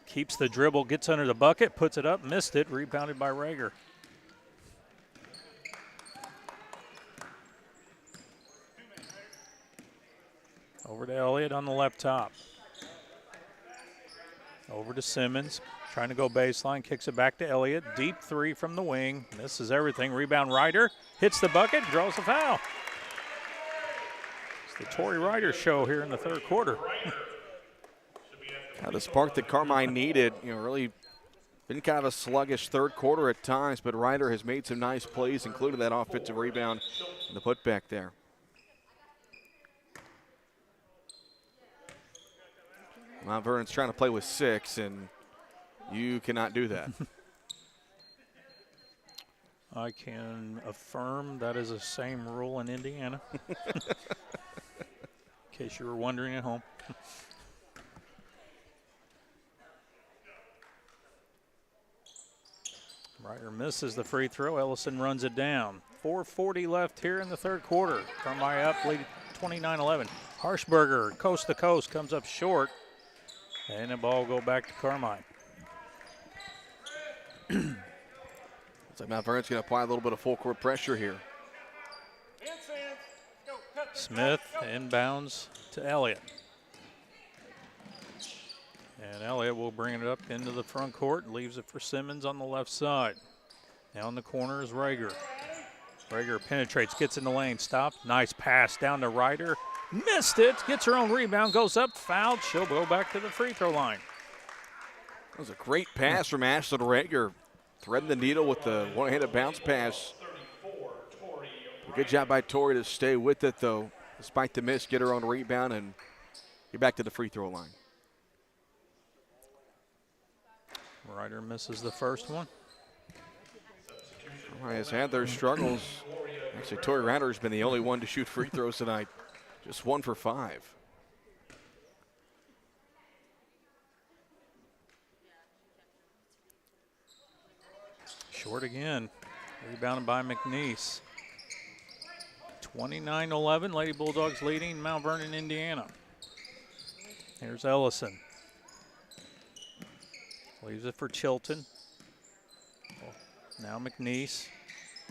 Keeps the dribble, gets under the bucket, puts it up, missed it. Rebounded by Rager. Over to Elliott on the left top. Over to Simmons, trying to go baseline, kicks it back to Elliott. Deep three from the wing, misses everything. Rebound Ryder, hits the bucket, draws the foul. It's the Tori Ryder show here in the third quarter. The spark that Carmine needed, really been kind of a sluggish third quarter at times, but Ryder has made some nice plays, including that offensive rebound and the putback there. Mount Vernon's trying to play with 6, and you cannot do that. I can affirm that is the same rule in Indiana. In case you were wondering at home. Ryder misses the free throw. Ellison runs it down. 4:40 left here in the third quarter. Carmine up, lead 29-11. Harshberger, coast to coast, comes up short. And the ball will go back to Carmine. Looks like Mount Vernon's going to apply a little bit of full court pressure here. Smith inbounds to Elliott. And Elliott will bring it up into the front court, leaves it for Simmons on the left side. Now in the corner is Rager. Rager penetrates, gets in the lane, stopped. Nice pass down to Ryder. Missed it, gets her own rebound, goes up, fouled. She'll go back to the free throw line. That was a great pass from Ashlyn Rager. Threading the needle with the one-handed bounce pass. Good job by Tori to stay with it, though. Despite the miss, get her own rebound and get back to the free throw line. Ryder misses the first one. Carmine has had their struggles. Actually, Tori Ryder has been the only one to shoot free throws tonight. Just 1 for 5. Short again. Rebounded by McNeese. 29-11. Lady Bulldogs leading Mount Vernon, Indiana. Here's Ellison. Leaves it for Chilton. Now McNeese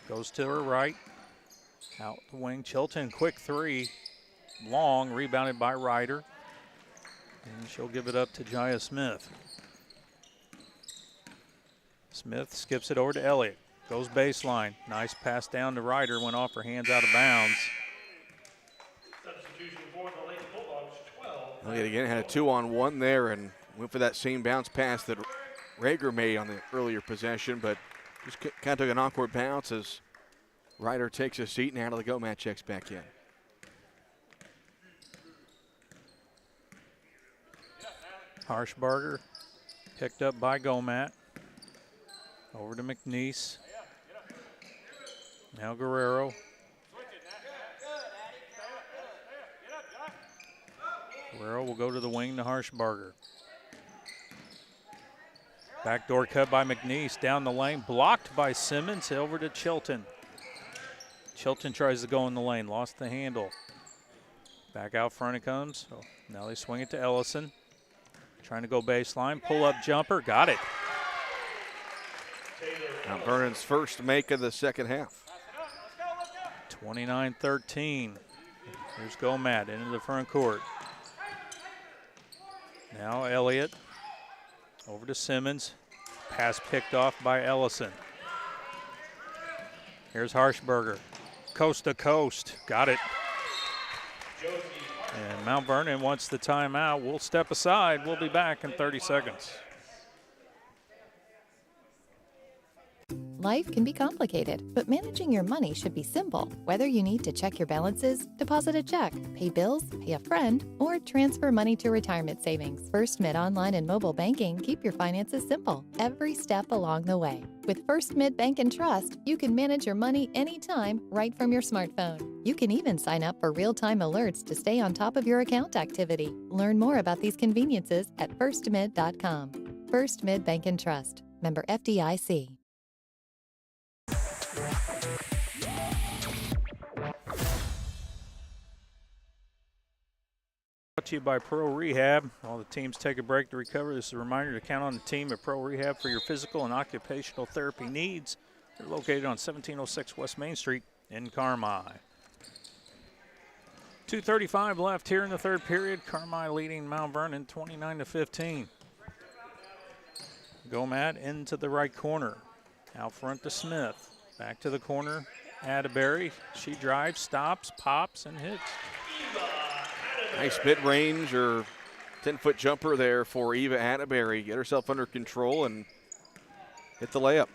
goes to her right. Out the wing. Chilton, quick three. Long, rebounded by Ryder. And she'll give it up to Jaya Smith. Smith skips it over to Elliott. Goes baseline. Nice pass down to Ryder. Went off her hands out of bounds. Elliott again had a 2-on-1 there and went for that same bounce pass that Rager made on the earlier possession, but just kind of took an awkward bounce as Ryder takes a seat and out of the go mat checks back in. Harshbarger picked up by Gomat. Over to McNeese. Now Guerrero. Guerrero will go to the wing to Harshbarger. Backdoor cut by McNeese. Down the lane. Blocked by Simmons. Over to Chilton. Chilton tries to go in the lane. Lost the handle. Back out front it comes. So now they swing it to Ellison. Trying to go baseline. Pull-up jumper. Got it. Mount Vernon's first make of the second half. 29-13. Here's Gomat into the front court. Now Elliott over to Simmons. Pass picked off by Ellison. Here's Harshbarger. Coast to coast. Got it. And Mount Vernon wants the timeout. We'll step aside. We'll be back in 30 seconds. Life can be complicated, but managing your money should be simple. Whether you need to check your balances, deposit a check, pay bills, pay a friend, or transfer money to retirement savings, First Mid Online and Mobile Banking keep your finances simple every step along the way. With First Mid Bank and Trust, you can manage your money anytime right from your smartphone. You can even sign up for real-time alerts to stay on top of your account activity. Learn more about these conveniences at firstmid.com. First Mid Bank and Trust. Member FDIC. Brought to you by Pro Rehab. While the teams take a break to recover, this is a reminder to count on the team at Pro Rehab for your physical and occupational therapy needs. They're located on 1706 West Main Street in Carmi. 2:35 left here in the third period. Carmi leading Mount Vernon 29-15. Gomat into the right corner. Out front to Smith. Back to the corner. Atterbury. She drives, stops, pops, and hits. Nice mid-range or 10-foot jumper there for Eva Atterbury. Get herself under control and hit the layup.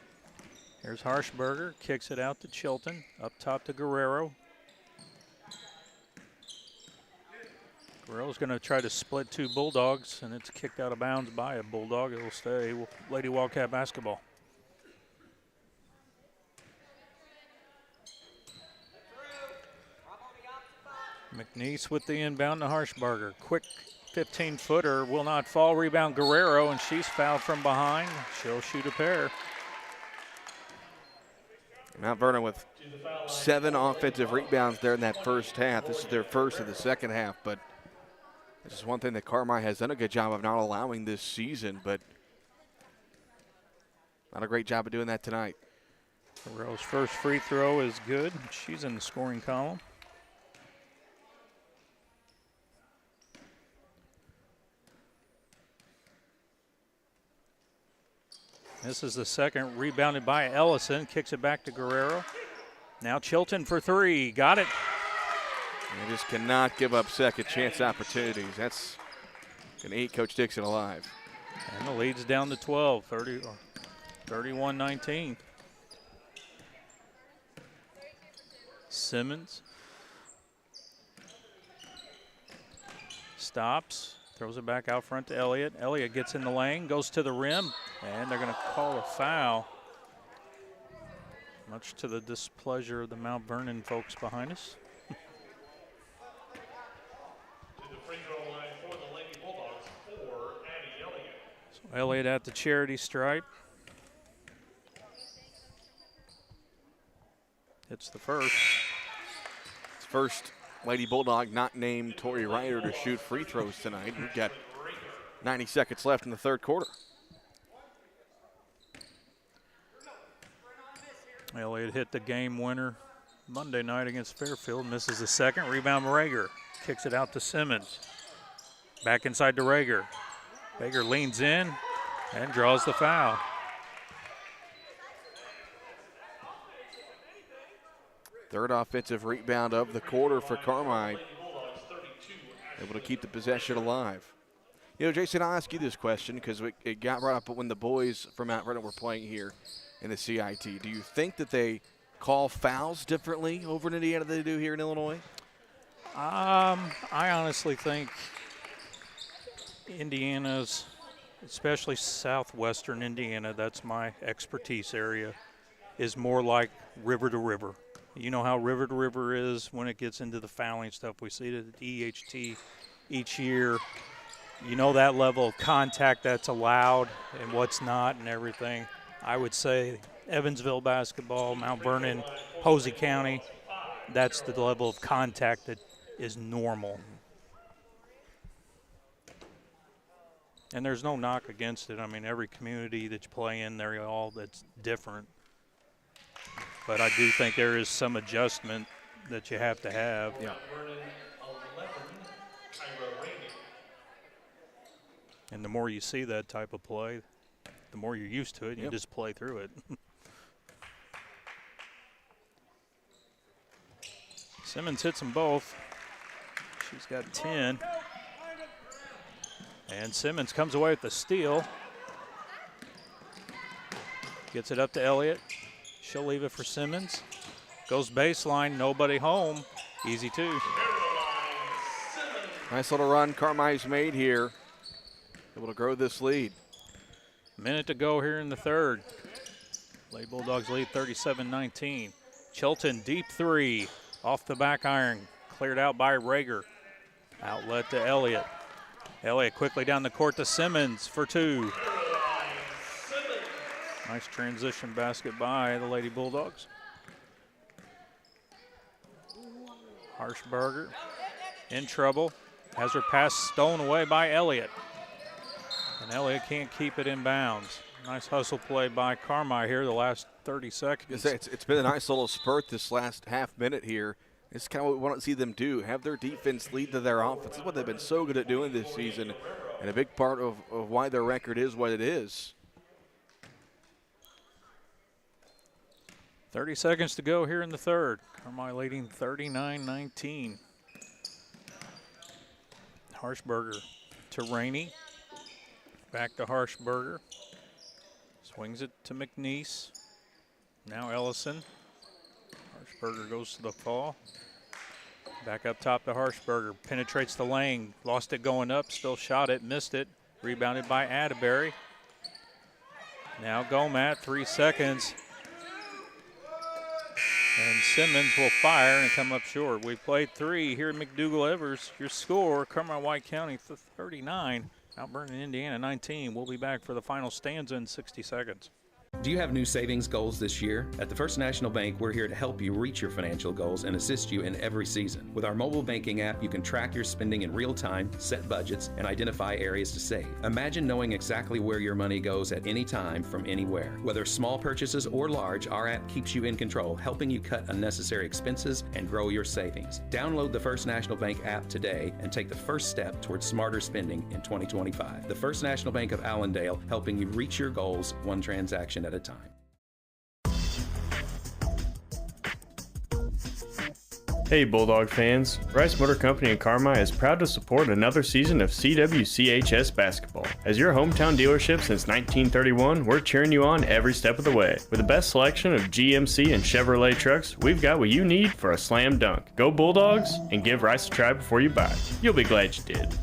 Here's Harshbarger. Kicks it out to Chilton. Up top to Guerrero. Guerrero's going to try to split two Bulldogs, and it's kicked out of bounds by a Bulldog. It will stay Lady Wildcat basketball. McNeese with the inbound to Harshbarger. Quick 15-footer will not fall. Rebound Guerrero, and she's fouled from behind. She'll shoot a pair. Mount Vernon with 7 offensive rebounds there in that first half. This is their first of the second half, but this is one thing that Carmi has done a good job of not allowing this season, but not a great job of doing that tonight. Guerrero's first free throw is good. She's in the scoring column. This is the second, rebounded by Ellison, kicks it back to Guerrero. Now Chilton for three, got it. They just cannot give up second chance opportunities. That's going to eat Coach Dixon alive. And the lead's down to 12, 31-19. Simmons stops. Throws it back out front to Elliott. Elliott gets in the lane, goes to the rim, and they're going to call a foul. Much to the displeasure of the Mount Vernon folks behind us. To the free throw line for the Lady Bulldogs for Addie Elliott. So Elliott at the charity stripe. Hits the first. It's first Lady Bulldog not named Tori Ryder to shoot free throws tonight. We've got 90 seconds left in the third quarter. Elliott hit the game winner Monday night against Fairfield. Misses the second. Rebound Rager. Kicks it out to Simmons. Back inside to Rager. Rager leans in and draws the foul. Third offensive rebound of the quarter for Carmi. able to keep the possession alive. You know, Jason, I'll ask you this question because it got brought up when the boys from Mount Vernon were playing here in the CIT. Do you think that they call fouls differently over in Indiana than they do here in Illinois? I honestly think Indiana's, especially southwestern Indiana, that's my expertise area, is more like river to river. You know how river to river is when it gets into the fouling stuff. We see it at the EHT each year. You know that level of contact that's allowed and what's not and everything. I would say Evansville basketball, Mount Vernon, Posey County, that's the level of contact that is normal. And there's no knock against it. I mean, every community that you play in, they're all that's different. But I do think there is some adjustment that you have to have. Yeah. And the more you see that type of play, the more you're used to it, and you just play through it. Simmons hits them both. She's got 10. And Simmons comes away with the steal. Gets it up to Elliott. She'll leave it for Simmons. Goes baseline, nobody home. Easy two. Nice little run Carmi's made here. Able to grow this lead. Minute to go here in the third. Lady Bulldogs lead 37-19. Chilton, deep three. Off the back iron. Cleared out by Rager. Outlet to Elliott. Elliott quickly down the court to Simmons for two. Nice transition basket by the Lady Bulldogs. Harshberger in trouble. Has her pass stolen away by Elliott. And Elliott can't keep it in bounds. Nice hustle play by Carmi here the last 30 seconds. It's been a nice little spurt this last half minute here. It's kind of what we want to see them do, have their defense lead to their offense. This is what they've been so good at doing this season, and a big part of why their record is what it is. 30 seconds to go here in the third. Carmi leading 39-19. Harshberger to Rainey. Back to Harshberger. Swings it to McNeese. Now Ellison. Harshberger goes to the fall. Back up top to Harshberger. Penetrates the lane. Lost it going up. Still shot it. Missed it. Rebounded by Atterbury. Now Gomat. 3 seconds. And Simmons will fire and come up short. We played 3 here at McDougall-Evers. Your score, Carmi White County 39. Mount Vernon, Indiana 19. We'll be back for the final stanza in 60 seconds. Do you have new savings goals this year? At the First National Bank, we're here to help you reach your financial goals and assist you in every season. With our mobile banking app, you can track your spending in real time, set budgets, and identify areas to save. Imagine knowing exactly where your money goes at any time from anywhere. Whether small purchases or large, our app keeps you in control, helping you cut unnecessary expenses and grow your savings. Download the First National Bank app today and take the first step towards smarter spending in 2025. The First National Bank of Allendale, helping you reach your goals one transaction at a time. Hey Bulldog fans, Rice Motor Company in Carmi is proud to support another season of CWCHS basketball. As your hometown dealership since 1931, we're cheering you on every step of the way. With the best selection of GMC and Chevrolet trucks, we've got what you need for a slam dunk. Go Bulldogs and give Rice a try before you buy. You'll be glad you did.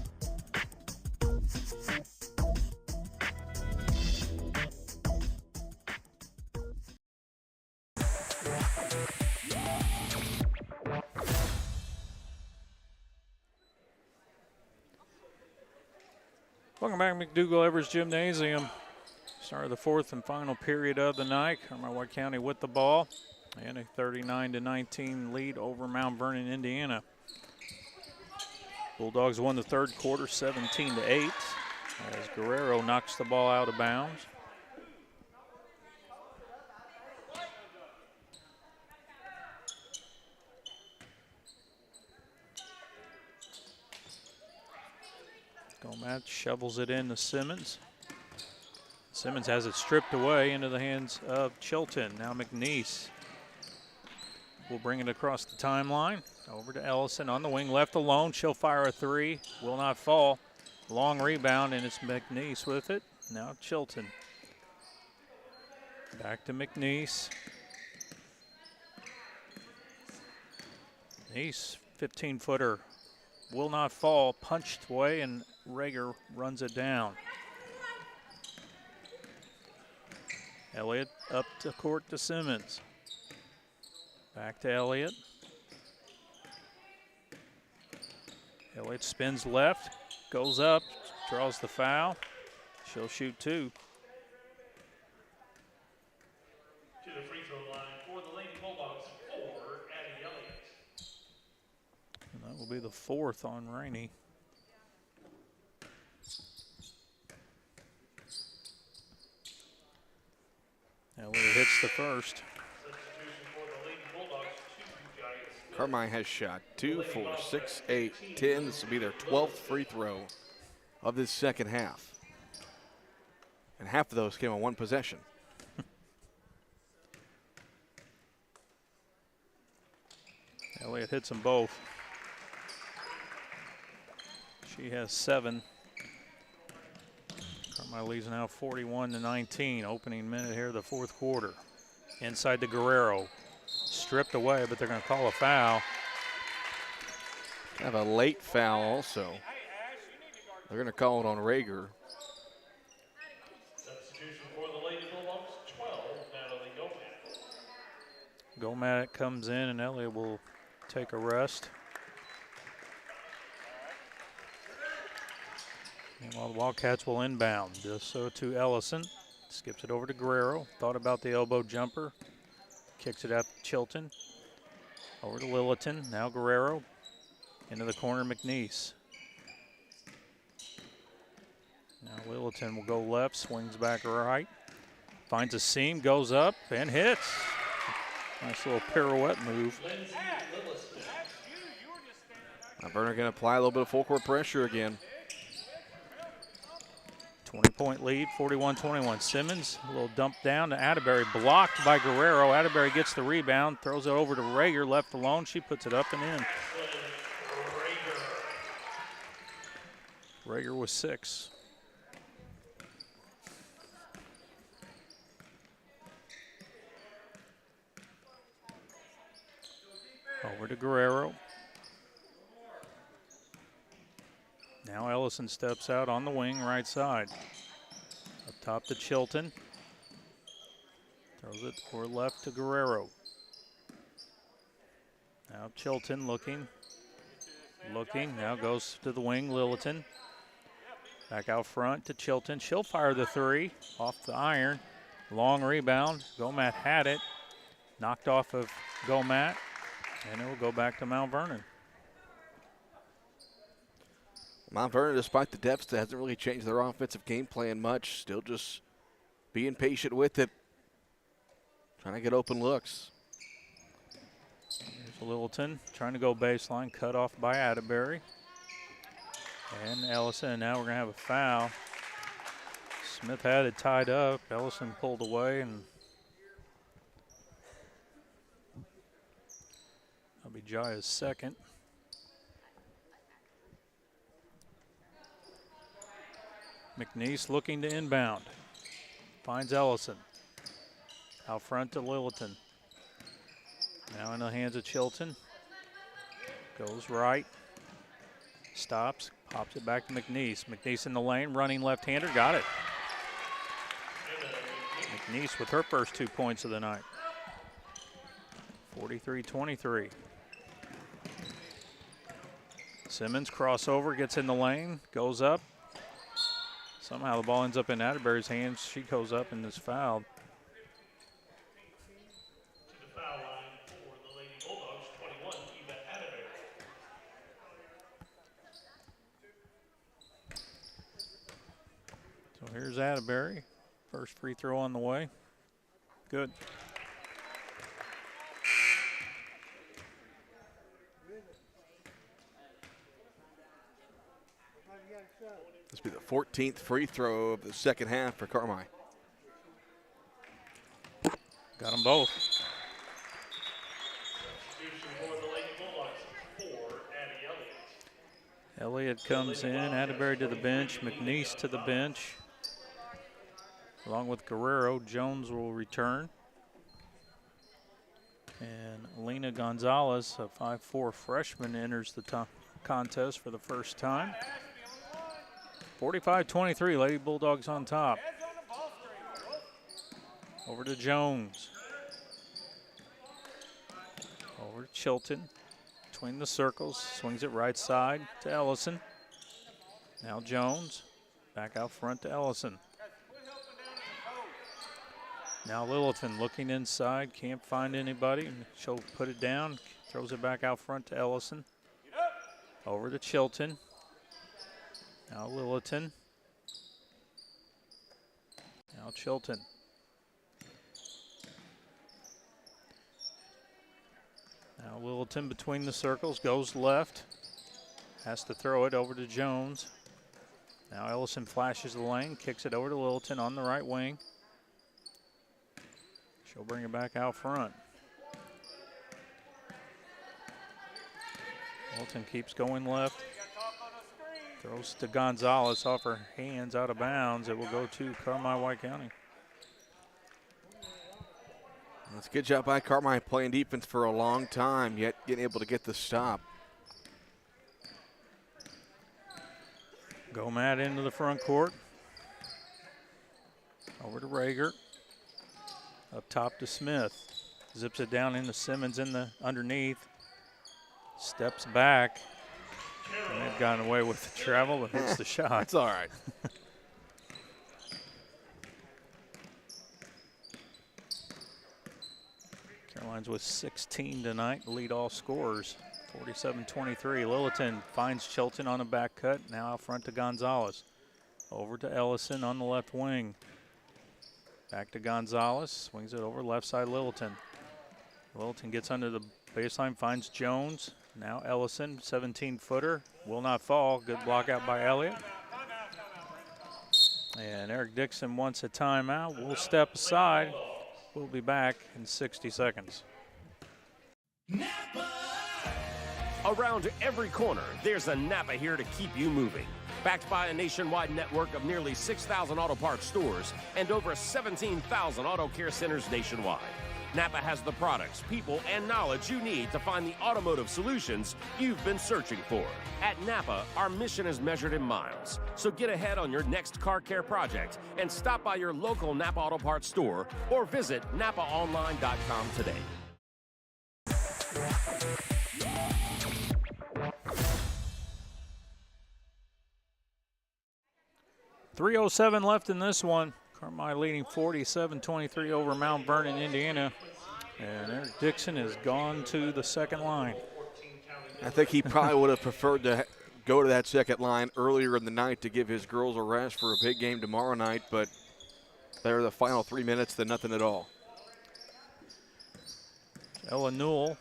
Welcome back to McDougall-Evers Gymnasium. Start of the fourth and final period of the night. Carmi White County with the ball and a 39-19 lead over Mount Vernon, Indiana. Bulldogs won the third quarter 17-8 as Guerrero knocks the ball out of bounds. Gomat shovels it in to Simmons. Simmons has it stripped away into the hands of Chilton. Now McNeese will bring it across the timeline. Over to Ellison on the wing, left alone. She'll fire a three, will not fall. Long rebound, and it's McNeese with it. Now Chilton. Back to McNeese. Nice 15-footer. Will not fall. Punched away, and Rager runs it down. Elliott up to court to Simmons. Back to Elliott. Elliott spins left, goes up, draws the foul. She'll shoot two. To the free throw line for the Lady Bulldogs, 4, Addie Elliott. And that will be the fourth on Rainey. Elliott hits the first. Carmine has shot 2, 4, 6, 8, 10. This will be their 12th free throw of this second half. And half of those came on one possession. Elliott hits them both. She has 7. Carmine leads now 41-19. Opening minute here, the fourth quarter. Inside to Guerrero. Stripped away, but they're going to call a foul. Have a late foul also. They're going to call it on Rager. Substitution for the Lady Bulldogs, 12, Natalie Gomez. Gomatic comes in, and Elliott will take a rest. Meanwhile, the Wildcats will inbound. Does so to Ellison. Skips it over to Guerrero. Thought about the elbow jumper. Kicks it out to Chilton. Over to Lilliton. Now Guerrero. Into the corner, McNeese. Now Lilliton will go left, swings back right. Finds a seam, goes up, and hits. Nice little pirouette move. Now Vernon going to apply a little bit of full court pressure again. 20-point lead, 41-21. Simmons, a little dump down to Atterbury, blocked by Guerrero. Atterbury gets the rebound, throws it over to Rager, left alone. She puts it up and in. Rager with 6. Over to Guerrero. Now Ellison steps out on the wing, right side. Up top to Chilton. Throws it or left to Guerrero. Now Chilton looking. Now goes to the wing, Lilliton. Back out front to Chilton. She'll fire the three off the iron. Long rebound. Gomat had it. Knocked off of Gomat. And it will go back to Mount Vernon. Mount Vernon, despite the deficit, hasn't really changed their offensive game plan much. Still just being patient with it. Trying to get open looks. Here's Lilliton trying to go baseline, cut off by Atterbury. And Ellison, and now we're going to have a foul. Smith had it tied up. Ellison pulled away, and that'll be Jaya's second. McNeese looking to inbound. Finds Ellison. Out front to Lilliton. Now in the hands of Chilton. Goes right. Stops. Pops it back to McNeese. McNeese in the lane. Running left-hander. Got it. McNeese with her first 2 points of the night. 43-23. Simmons crossover. Gets in the lane. Goes up. Somehow the ball ends up in Atterbury's hands. She goes up and is fouled. To the foul line for the Lady Bulldogs, 21, Eva Atterbury. So here's Atterbury. First free throw on the way. Good. This will be the 14th free throw of the second half for Carmine. Got them both. Elliott comes in, Atterbury to the bench, McNeese to the bench. Along with Guerrero, Jones will return. And Lena Gonzalez, a 5'4" freshman, enters the contest for the first time. 45-23, Lady Bulldogs on top. Over to Jones. Over to Chilton. Between the circles, swings it right side to Ellison. Now Jones, back out front to Ellison. Now Littleton looking inside, can't find anybody. She'll put it down, throws it back out front to Ellison. Over to Chilton. Now Littleton. Now Chilton. Now Littleton between the circles, goes left. Has to throw it over to Jones. Now Ellison flashes the lane, kicks it over to Littleton on the right wing. She'll bring it back out front. Littleton keeps going left. Throws to Gonzalez off her hands out of bounds. It will go to Carmi White County. That's a good job by Carmi, playing defense for a long time, yet getting able to get the stop. Gomat into the front court. Over to Rager. Up top to Smith. Zips it down into Simmons in the underneath. Steps back. And they've gotten away with the travel and hits the shot. That's all right. Caroline's with 16 tonight, lead all scorers, 47-23. Littleton finds Chilton on a back cut, now out front to Gonzalez. Over to Ellison on the left wing. Back to Gonzalez, swings it over left side Littleton. Littleton gets under the baseline, finds Jones. Now Ellison, 17-footer, will not fall. Good block out by Elliott. And Eric Dixon wants a timeout. We'll step aside. We'll be back in 60 seconds. Around every corner, there's a Napa here to keep you moving. Backed by a nationwide network of nearly 6,000 auto parts stores and over 17,000 auto care centers nationwide. Napa has the products, people, and knowledge you need to find the automotive solutions you've been searching for. At Napa, our mission is measured in miles. So get ahead on your next car care project and stop by your local Napa Auto Parts store or visit NapaOnline.com today. .307 left in this one. Carmi leading 47-23 over Mount Vernon, Indiana. And Eric Dixon has gone to the second line. I think he probably would have preferred to go to that second line earlier in the night to give his girls a rest for a big game tomorrow night, but they're the final 3 minutes to nothing at all. Ella Newell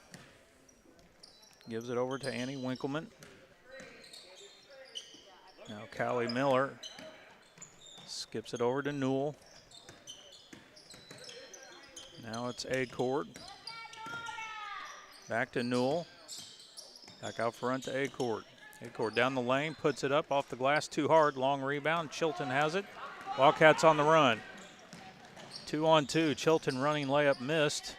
gives it over to Annie Winkleman. Now Callie Miller skips it over to Newell. Now it's Acord. Back to Newell. Back out front to Acord. Acord down the lane, puts it up off the glass too hard. Long rebound. Chilton has it. Wildcats on the run. 2-on-2. Chilton running layup missed.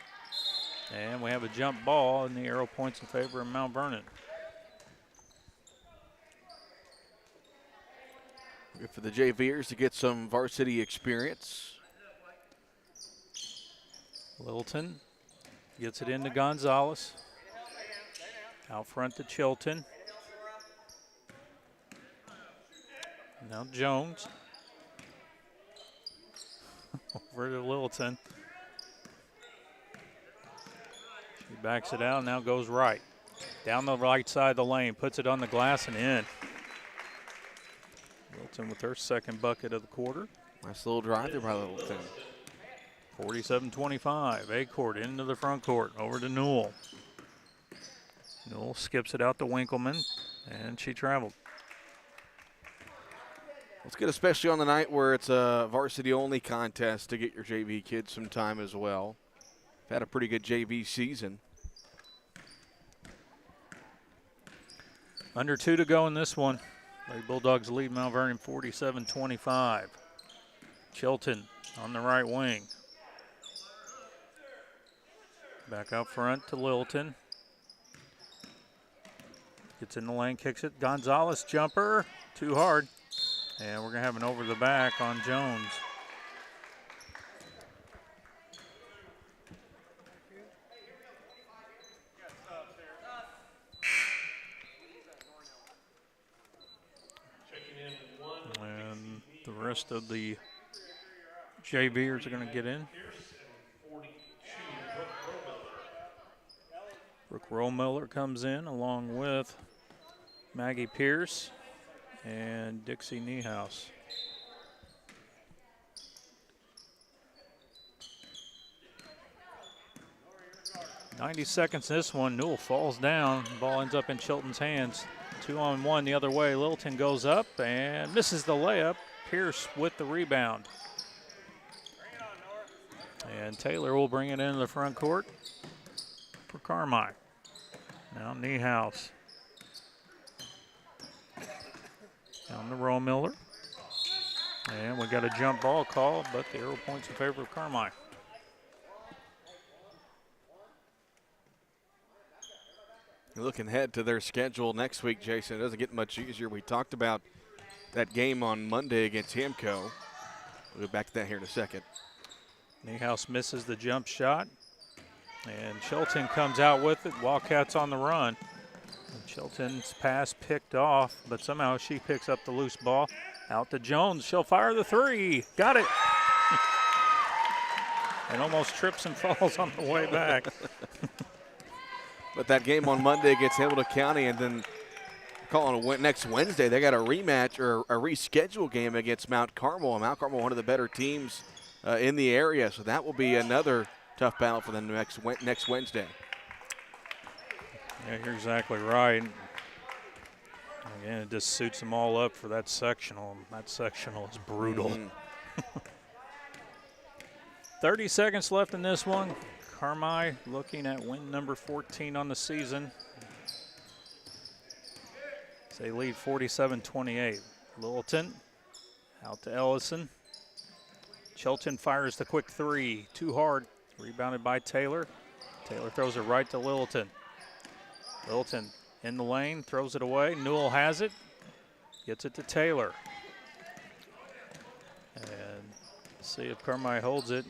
And we have a jump ball, and the arrow points in favor of Mount Vernon. Good for the JVers to get some varsity experience. Littleton gets it into Gonzalez. Out front to Chilton. Now Jones. Over to Littleton. She backs it out, now goes right. Down the right side of the lane, puts it on the glass and in. Littleton with her second bucket of the quarter. Nice little drive there by Littleton. 47-25, A-court into the front court, over to Newell. Newell skips it out to Winkleman, and she traveled. It's good, especially on the night where it's a varsity-only contest, to get your JV kids some time as well. Had a pretty good JV season. Under 2 to go in this one. Lady Bulldogs lead Mount Vernon 47-25. Chilton on the right wing. Back out front to Littleton. Gets in the lane, kicks it. Gonzalez jumper, too hard. And we're going to have an over the back on Jones. And the rest of the JVers are going to get in. Brooke Rollmiller comes in along with Maggie Pierce and Dixie Niehaus. .90 seconds in this one. Newell falls down. Ball ends up in Chilton's hands. 2-on-1 the other way. Littleton goes up and misses the layup. Pierce with the rebound. And Taylor will bring it into the front court for Carmi. Now Niehaus. Down to Rollmiller. And we got a jump ball call, but the arrow points in favor of Carmi. Looking ahead to their schedule next week, Jason, it doesn't get much easier. We talked about that game on Monday against Hamco. We'll go back to that here in a second. Niehaus misses the jump shot, and Chilton comes out with it. Wildcats on the run. And Chilton's pass picked off, but somehow she picks up the loose ball. Out to Jones. She'll fire the three. Got it. And almost trips and falls on the way back. But that game on Monday against Hamilton County, and then calling next Wednesday, they got a rematch or a rescheduled game against Mount Carmel. And Mount Carmel, one of the better teams in the area, so that will be another tough battle for them next Wednesday. Yeah, you're exactly right. Again, it just suits them all up for that sectional. That sectional is brutal. 30 seconds left in this one. Carmi looking at win number 14 on the season. They lead 47-28. Littleton out to Ellison. Chilton fires the quick three. Too hard. Rebounded by Taylor. Taylor throws it right to Littleton. Littleton in the lane, throws it away. Newell has it. Gets it to Taylor. And see if Carmi holds it.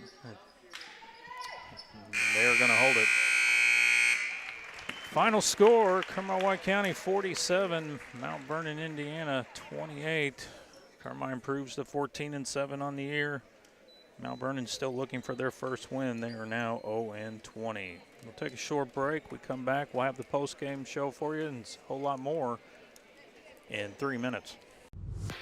They're going to hold it. Final score, Carmi-White County 47, Mount Vernon, Indiana 28. Carmi improves to 14-7 on the year. Mount Vernon's still looking for their first win. They are now 0-20. We'll take a short break. We come back, we'll have the post-game show for you and a whole lot more in 3 minutes.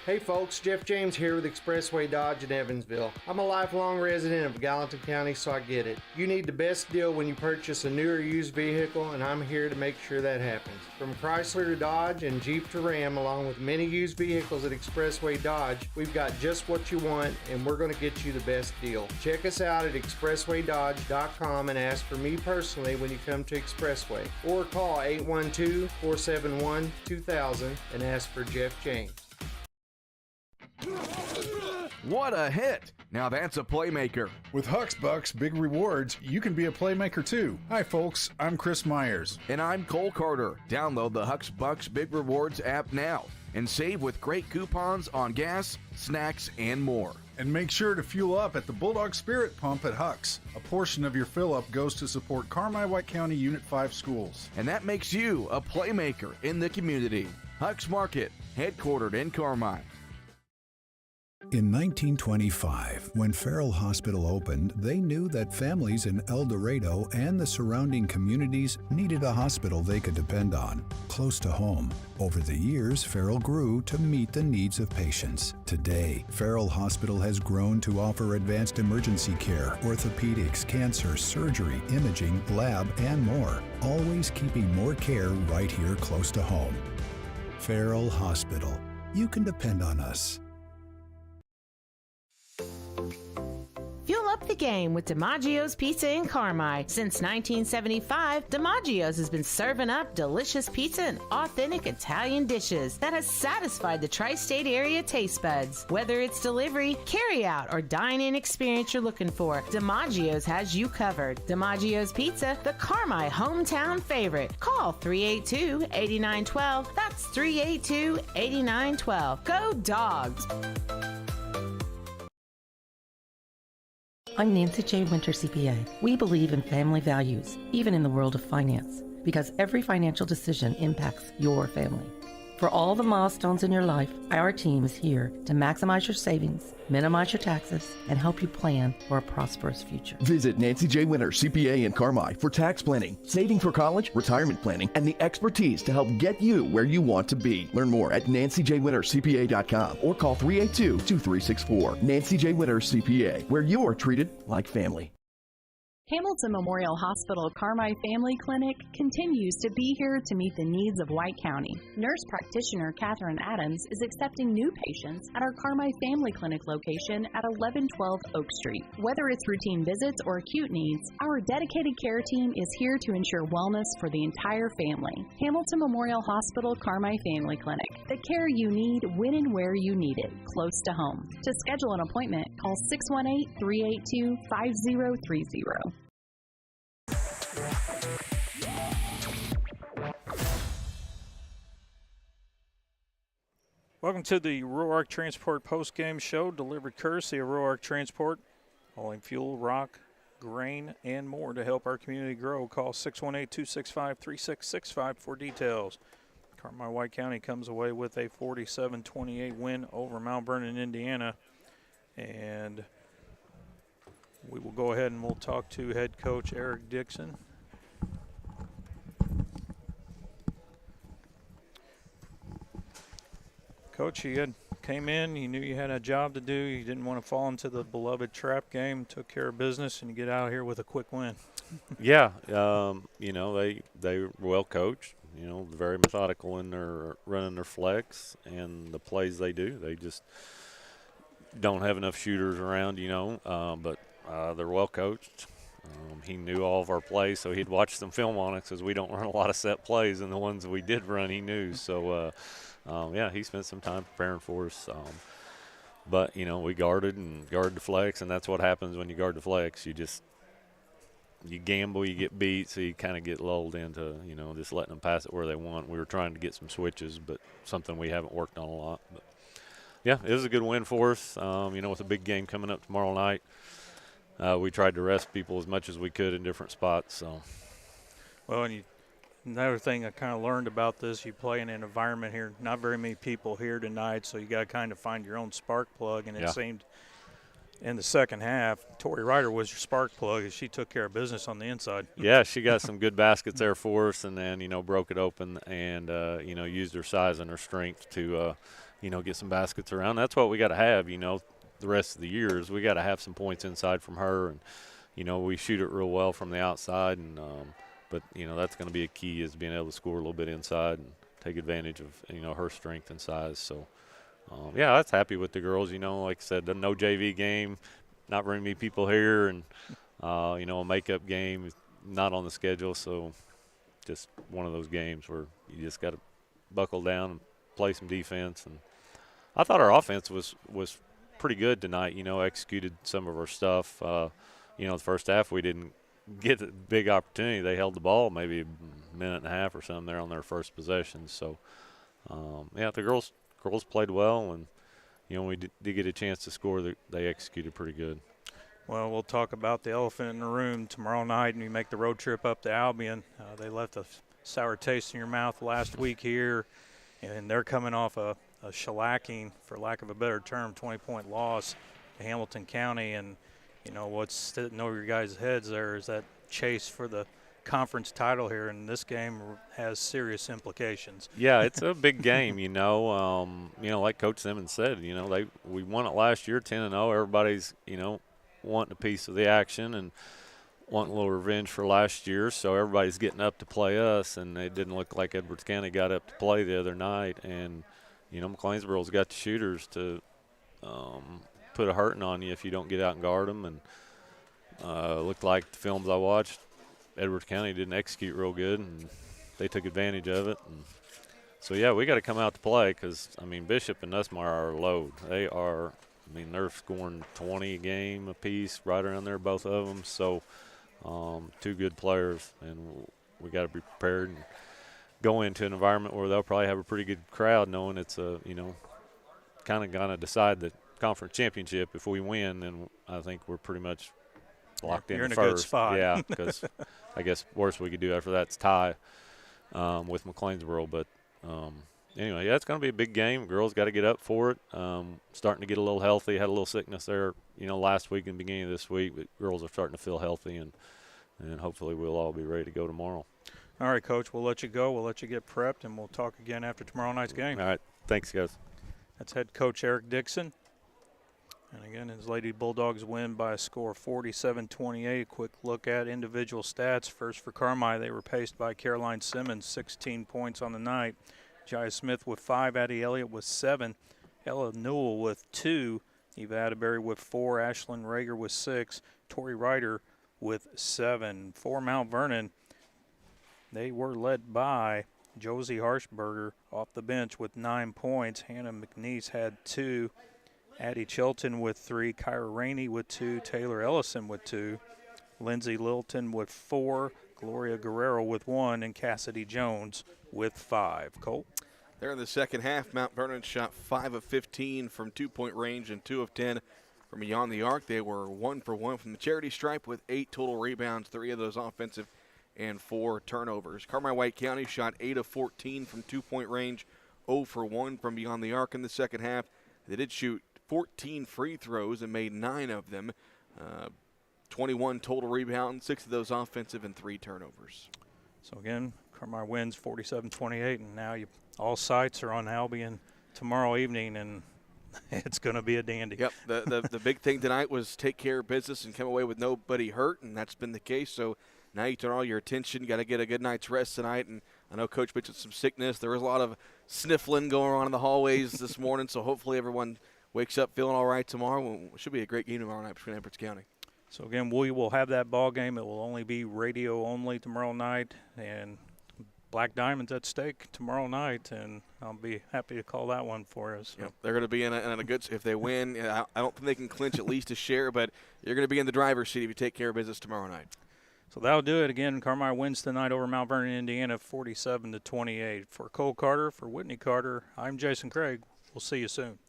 Hey folks, Jeff James here with Expressway Dodge in Evansville. I'm a lifelong resident of Gallatin County, so I get it. You need the best deal when you purchase a new or used vehicle, and I'm here to make sure that happens. From Chrysler to Dodge and Jeep to Ram, along with many used vehicles at Expressway Dodge, we've got just what you want, and we're going to get you the best deal. Check us out at expresswaydodge.com and ask for me personally when you come to Expressway, or call 812-471-2000 and ask for Jeff James. What a hit! Now that's a playmaker. With Huck's Bucks Big Rewards, you can be a playmaker too. Hi folks, I'm Chris Myers. And I'm Cole Carter. Download the Huck's Bucks Big Rewards app now and save with great coupons on gas, snacks, and more. And make sure to fuel up at the Bulldog Spirit Pump at Huck's. A portion of your fill-up goes to support Carmi-White County Unit 5 schools. And that makes you a playmaker in the community. Huck's Market, headquartered in Carmi. In 1925, when Farrell Hospital opened, they knew that families in El Dorado and the surrounding communities needed a hospital they could depend on, close to home. Over the years, Farrell grew to meet the needs of patients. Today, Farrell Hospital has grown to offer advanced emergency care, orthopedics, cancer, surgery, imaging, lab, and more, always keeping more care right here close to home. Farrell Hospital. You can depend on us. Fuel up the the game with DiMaggio's Pizza in Carmi. Since 1975, DiMaggio's has been serving up delicious pizza and authentic Italian dishes that has satisfied the tri-state area taste buds. Whether it's delivery, carry-out, or dine-in experience you're looking for, DiMaggio's has you covered. DiMaggio's Pizza, the Carmi hometown favorite. Call 382-8912. That's 382-8912. Go Dogs! I'm Nancy J. Winter, CPA. We believe in family values, even in the world of finance, because every financial decision impacts your family. For all the milestones in your life, our team is here to maximize your savings, minimize your taxes, and help you plan for a prosperous future. Visit Nancy J. Winter, CPA in Carmi for tax planning, saving for college, retirement planning, and the expertise to help get you where you want to be. Learn more at nancyjwintercpa.com or call 382-2364. Nancy J. Winter, CPA, where you are treated like family. Hamilton Memorial Hospital Carmi Family Clinic continues to be here to meet the needs of White County. Nurse practitioner Catherine Adams is accepting new patients at our Carmi Family Clinic location at 1112 Oak Street. Whether it's routine visits or acute needs, our dedicated care team is here to ensure wellness for the entire family. Hamilton Memorial Hospital Carmi Family Clinic. The care you need when and where you need it, close to home. To schedule an appointment, call 618-382-5030. Welcome to the Rural Arc Transport post-game show, delivered courtesy of Rural Arc Transport, hauling fuel, rock, grain, and more to help our community grow. Call 618-265-3665 for details. Carmi White County comes away with a 47-28 win over Mount Vernon, Indiana. And we will go ahead and we'll talk to head coach Eric Dixon. Coach, you came in, you knew you had a job to do, you didn't want to fall into the beloved trap game, took care of business, and you get out here with a quick win. Yeah, you know, they were well coached, you know, very methodical in their running their flex and the plays they do. They just don't have enough shooters around, you know, but they're well coached. He knew all of our plays, so he'd watch some film on us because we don't run a lot of set plays, and the ones we did run he knew. So, yeah, he spent some time preparing for us. But, you know, we guarded the flex, and that's what happens when you guard the flex. You gamble, you get beat, so you kind of get lulled into, you know, just letting them pass it where they want. We were trying to get some switches, but something we haven't worked on a lot. But, yeah, it was a good win for us, you know, with a big game coming up tomorrow night. We tried to rest people as much as we could in different spots. So, well, and another thing I kind of learned about this, you play in an environment here, not very many people here tonight, so you got to kind of find your own spark plug. And it seemed in the second half, Tori Ryder was your spark plug, and she took care of business on the inside. Yeah, she got some good baskets there for us, and then, you know, broke it open and, you know, used her size and her strength to, you know, get some baskets around. That's what we got to have, you know, the rest of the year is we got to have some points inside from her. And, you know, we shoot it real well from the outside, and but, you know, that's going to be a key is being able to score a little bit inside and take advantage of, you know, her strength and size. So, yeah, that's happy with the girls. You know, like I said, no JV game, not very many people here, and, you know, a makeup game not on the schedule. So just one of those games where you just got to buckle down and play some defense. And I thought our offense was pretty good tonight, you know, executed some of our stuff. You know, the first half we didn't get a big opportunity. They held the ball maybe a minute and a half or something there on their first possession. So, yeah, the girls played well, and, you know, we did get a chance to score. They executed pretty good. Well, we'll talk about the elephant in the room tomorrow night, and we make the road trip up to Albion. They left a sour taste in your mouth last week here, and they're coming off a shellacking, for lack of a better term, 20-point loss to Hamilton County. And, you know, what's sitting over your guys' heads there is that chase for the conference title here, and this game has serious implications. Yeah, it's a big game, you know. You know, like Coach Simmons said, you know, we won it last year 10-0. Everybody's, you know, wanting a piece of the action and wanting a little revenge for last year, so everybody's getting up to play us, and it didn't look like Edwards County got up to play the other night. And, you know, McLeansboro's got the shooters to put a hurting on you if you don't get out and guard them. And, looked like the films I watched, Edwards County didn't execute real good, and they took advantage of it. And so, yeah, we got to come out to play because, I mean, Bishop and Nussmeier are a load. They are, I mean, they're scoring 20 a game apiece, right around there, both of them. So, two good players, and we got to be prepared and go into an environment where they'll probably have a pretty good crowd, knowing it's a, you know, kind of going to decide the conference championship. If we win, then I think we're pretty much locked in. You're in a first. good spot. Yeah, because I guess worst we could do after that is tie with McLeansboro. But anyway, yeah, it's going to be a big game. Girls got to get up for it. Starting to get a little healthy. Had a little sickness there, you know, last week and beginning of this week. But girls are starting to feel healthy, and hopefully we'll all be ready to go tomorrow. All right, Coach, we'll let you go. We'll let you get prepped, and we'll talk again after tomorrow night's game. All right. Thanks, guys. That's head coach Eric Dixon. And again, his Lady Bulldogs win by a score of 47-28. Quick look at individual stats. First for Carmi, they were paced by Caroline Simmons, 16 points on the night. Jaya Smith with 5, Addie Elliott with 7, Ella Newell with 2, Eva Atterbury with 4, Ashlyn Rager with 6, Tori Ryder with 7. For Mount Vernon, they were led by Josie Harshberger off the bench with 9 points. Hannah McNeese had 2. Addie Chilton with 3. Kyra Rainey with 2. Taylor Ellison with 2. Lindsay Littleton with 4. Gloria Guerrero with 1. And Cassidy Jones with 5. Colt? There in the second half, Mount Vernon shot 5 of 15 from 2-point range and 2 of 10 from beyond the arc. They were 1 for 1 from the charity stripe with 8 total rebounds, 3 of those offensive and 4 turnovers. Carmi-White County shot 8 of 14 from 2-point range, 0 for 1 from beyond the arc in the second half. They did shoot 14 free throws and made 9 of them. 21 total rebounds, 6 of those offensive and 3 turnovers. So again, Carmi wins 47-28, and now all sights are on Albion tomorrow evening, and it's going to be a dandy. Yep, the big thing tonight was take care of business and come away with nobody hurt, and that's been the case. So now you turn all your attention. You got to get a good night's rest tonight. And I know Coach mentioned some sickness. There was a lot of sniffling going on in the hallways this morning, so hopefully everyone wakes up feeling all right tomorrow. It should be a great game tomorrow night between Edwards County. So again, we will have that ball game. It will only be radio only tomorrow night, and Black Diamonds at stake tomorrow night, and I'll be happy to call that one for us. Yep, they're going to be in a good – if they win, I don't think they can clinch at least a share, but you're going to be in the driver's seat if you take care of business tomorrow night. So that'll do it. Again, Carmi wins tonight over Mount Vernon, Indiana, 47-28. For Cole Carter, for Whitney Carter, I'm Jason Craig. We'll see you soon.